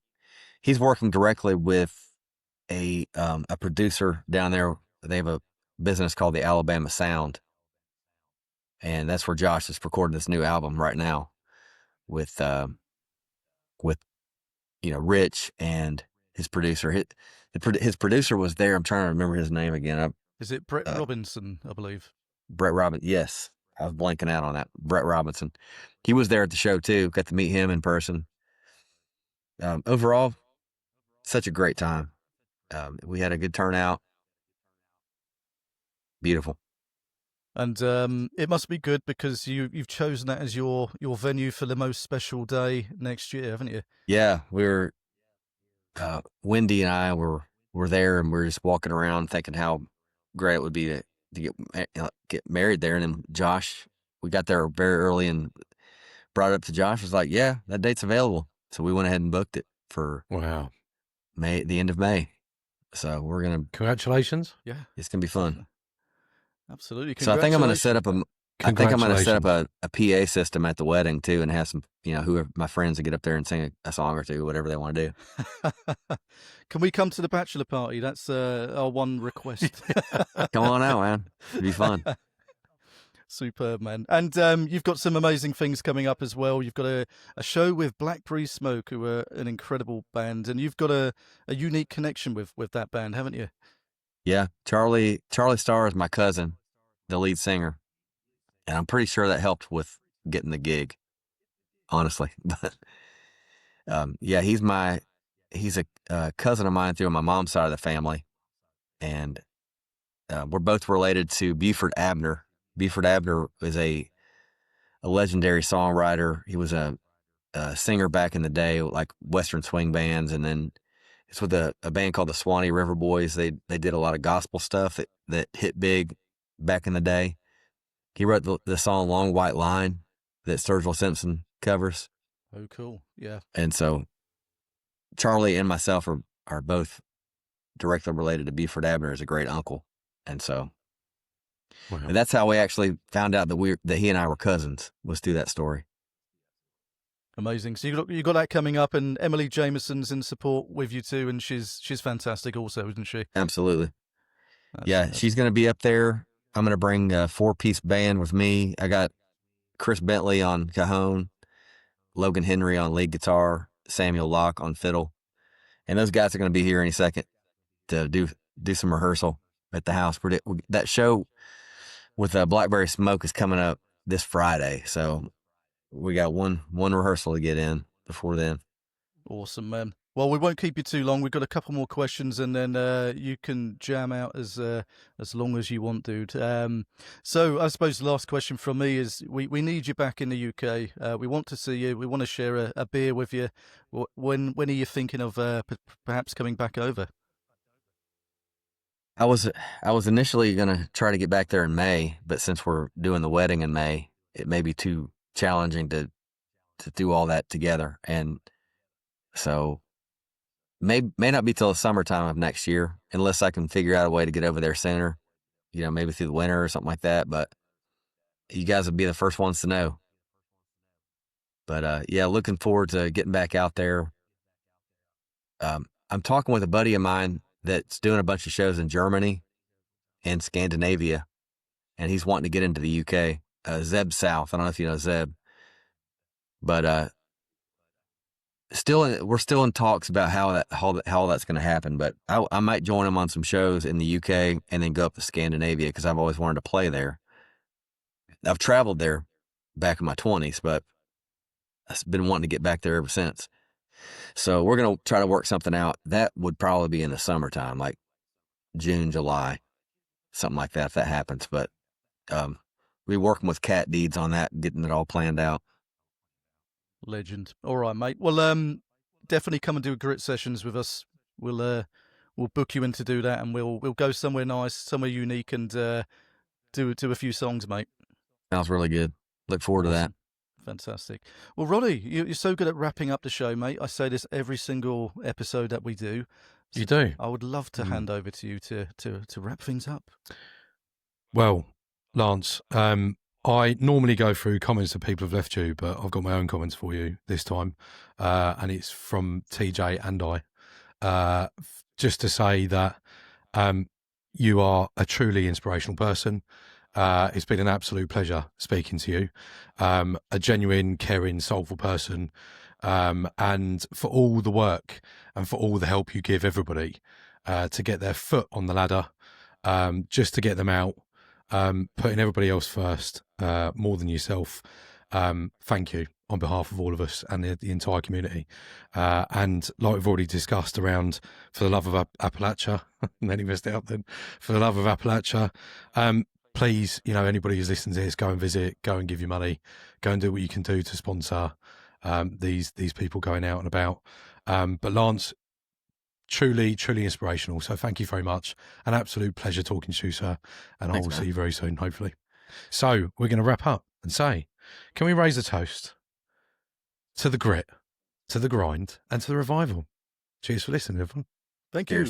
working directly with a producer down there. They have a business called the Alabama Sound, and that's where Josh is recording this new album right now with Rich and his producer. His producer was there. I'm trying to remember his name again. Is it Brett Robinson, I believe? Brett Robinson. Yes, I was blanking out on that. Brett Robinson. He was there at the show too. Got to meet him in person. Overall, such a great time. We had a good turnout. Beautiful. And it must be good because you've chosen that as your venue for the most special day next year, haven't you? Yeah, we were. Wendy and I were there, and we were just walking around thinking how great it would be to get married there. And then Josh, we got there very early and brought it up to Josh. Was like, "Yeah, that date's available." So we went ahead and booked it for Wow. the end of May. So we're gonna. Congratulations. Yeah, It's gonna be fun. absolutely. So I think I'm gonna set up Congratulations. a PA system at the wedding too, and have some, whoever my friends to get up there and sing a song or two, whatever they want to do. Can we come to the bachelor party? That's our one request. Come on out, man. It'd be fun. Superb, man. And you've got some amazing things coming up as well. You've got a show with Blackberry Smoke, who are an incredible band, and you've got a unique connection with that band, haven't you? Yeah, Charlie Starr is my cousin, the lead singer, and I'm pretty sure that helped with getting the gig, honestly. But yeah, he's a cousin of mine through my mom's side of the family, and we're both related to Buford Abner. Buford Abner is a legendary songwriter. He was a singer back in the day, like Western swing bands, and then it's with a band called the Swanee River Boys. They did a lot of gospel stuff that hit big back in the day. He wrote the song "Long White Line" that Sturgill Simpson covers. Oh, cool. Yeah. And so Charlie and myself are both directly related to Buford Abner as a great uncle, and so. Wow. And that's how we actually found out that he and I were cousins, was through that story. Amazing. So you got that coming up, and Emily Jameson's in support with you too, and she's fantastic also, isn't she? Absolutely. She's going to be up there. I'm going to bring a 4-piece band with me. I got Chris Bentley on cajon, Logan Henry on lead guitar, Samuel Locke on fiddle, and those guys are going to be here any second to do some rehearsal at the house. That show with Blackberry Smoke is coming up this Friday. So we got one rehearsal to get in before then. Awesome, man. Well, we won't keep you too long. We've got a couple more questions, and then you can jam out as long as you want, dude. So I suppose the last question from me is: we need you back in the UK. We want to see you. We want to share a beer with you. When are you thinking of perhaps coming back over? I was initially gonna try to get back there in May, but since we're doing the wedding in May, it may be too challenging to do all that together, and so may not be till the summertime of next year, unless I can figure out a way to get over there sooner. Maybe through the winter or something like that. But you guys will be the first ones to know. But yeah, looking forward to getting back out there. I'm talking with a buddy of mine that's doing a bunch of shows in Germany and Scandinavia, and he's wanting to get into the UK. Zeb South. I don't know if you know Zeb, but we're still in talks about how that's going to happen. But I might join him on some shows in the UK and then go up to Scandinavia because I've always wanted to play there. I've traveled there back in my 20s, but I've been wanting to get back there ever since. So we're going to try to work something out. That would probably be in the summertime, like June, July, something like that, if that happens. But we're working with Cat Deeds on that, getting it all planned out. Legend. All right, mate. Well, definitely come and do grit sessions with us. We'll book you in to do that, and we'll go somewhere nice, somewhere unique, and do a few songs, mate. Sounds really good. Look forward to that. Fantastic. Well, Roddy, you're so good at wrapping up the show, mate. I say this every single episode that we do. You do. I would love to hand over to you to wrap things up. Well, Lance, I normally go through comments that people have left you, but I've got my own comments for you this time, and it's from TJ and I. Just to say that you are a truly inspirational person. It's been an absolute pleasure speaking to you. A genuine, caring, soulful person, and for all the work and for all the help you give everybody to get their foot on the ladder, just to get them out, putting everybody else first, more than yourself. Thank you on behalf of all of us and the entire community. And like we've already discussed around For the Love of Appalachia, and then he missed out then, For the Love of Appalachia, please, anybody who's listening to this, go and visit, go and give your money, go and do what you can do to sponsor these people going out and about. But Lance, truly, truly inspirational. So thank you very much. An absolute pleasure talking to you, sir. And I will see you very soon, hopefully. So we're going to wrap up and say, can we raise a toast to the grit, to the grind, and to the revival? Cheers for listening, everyone. Thank you.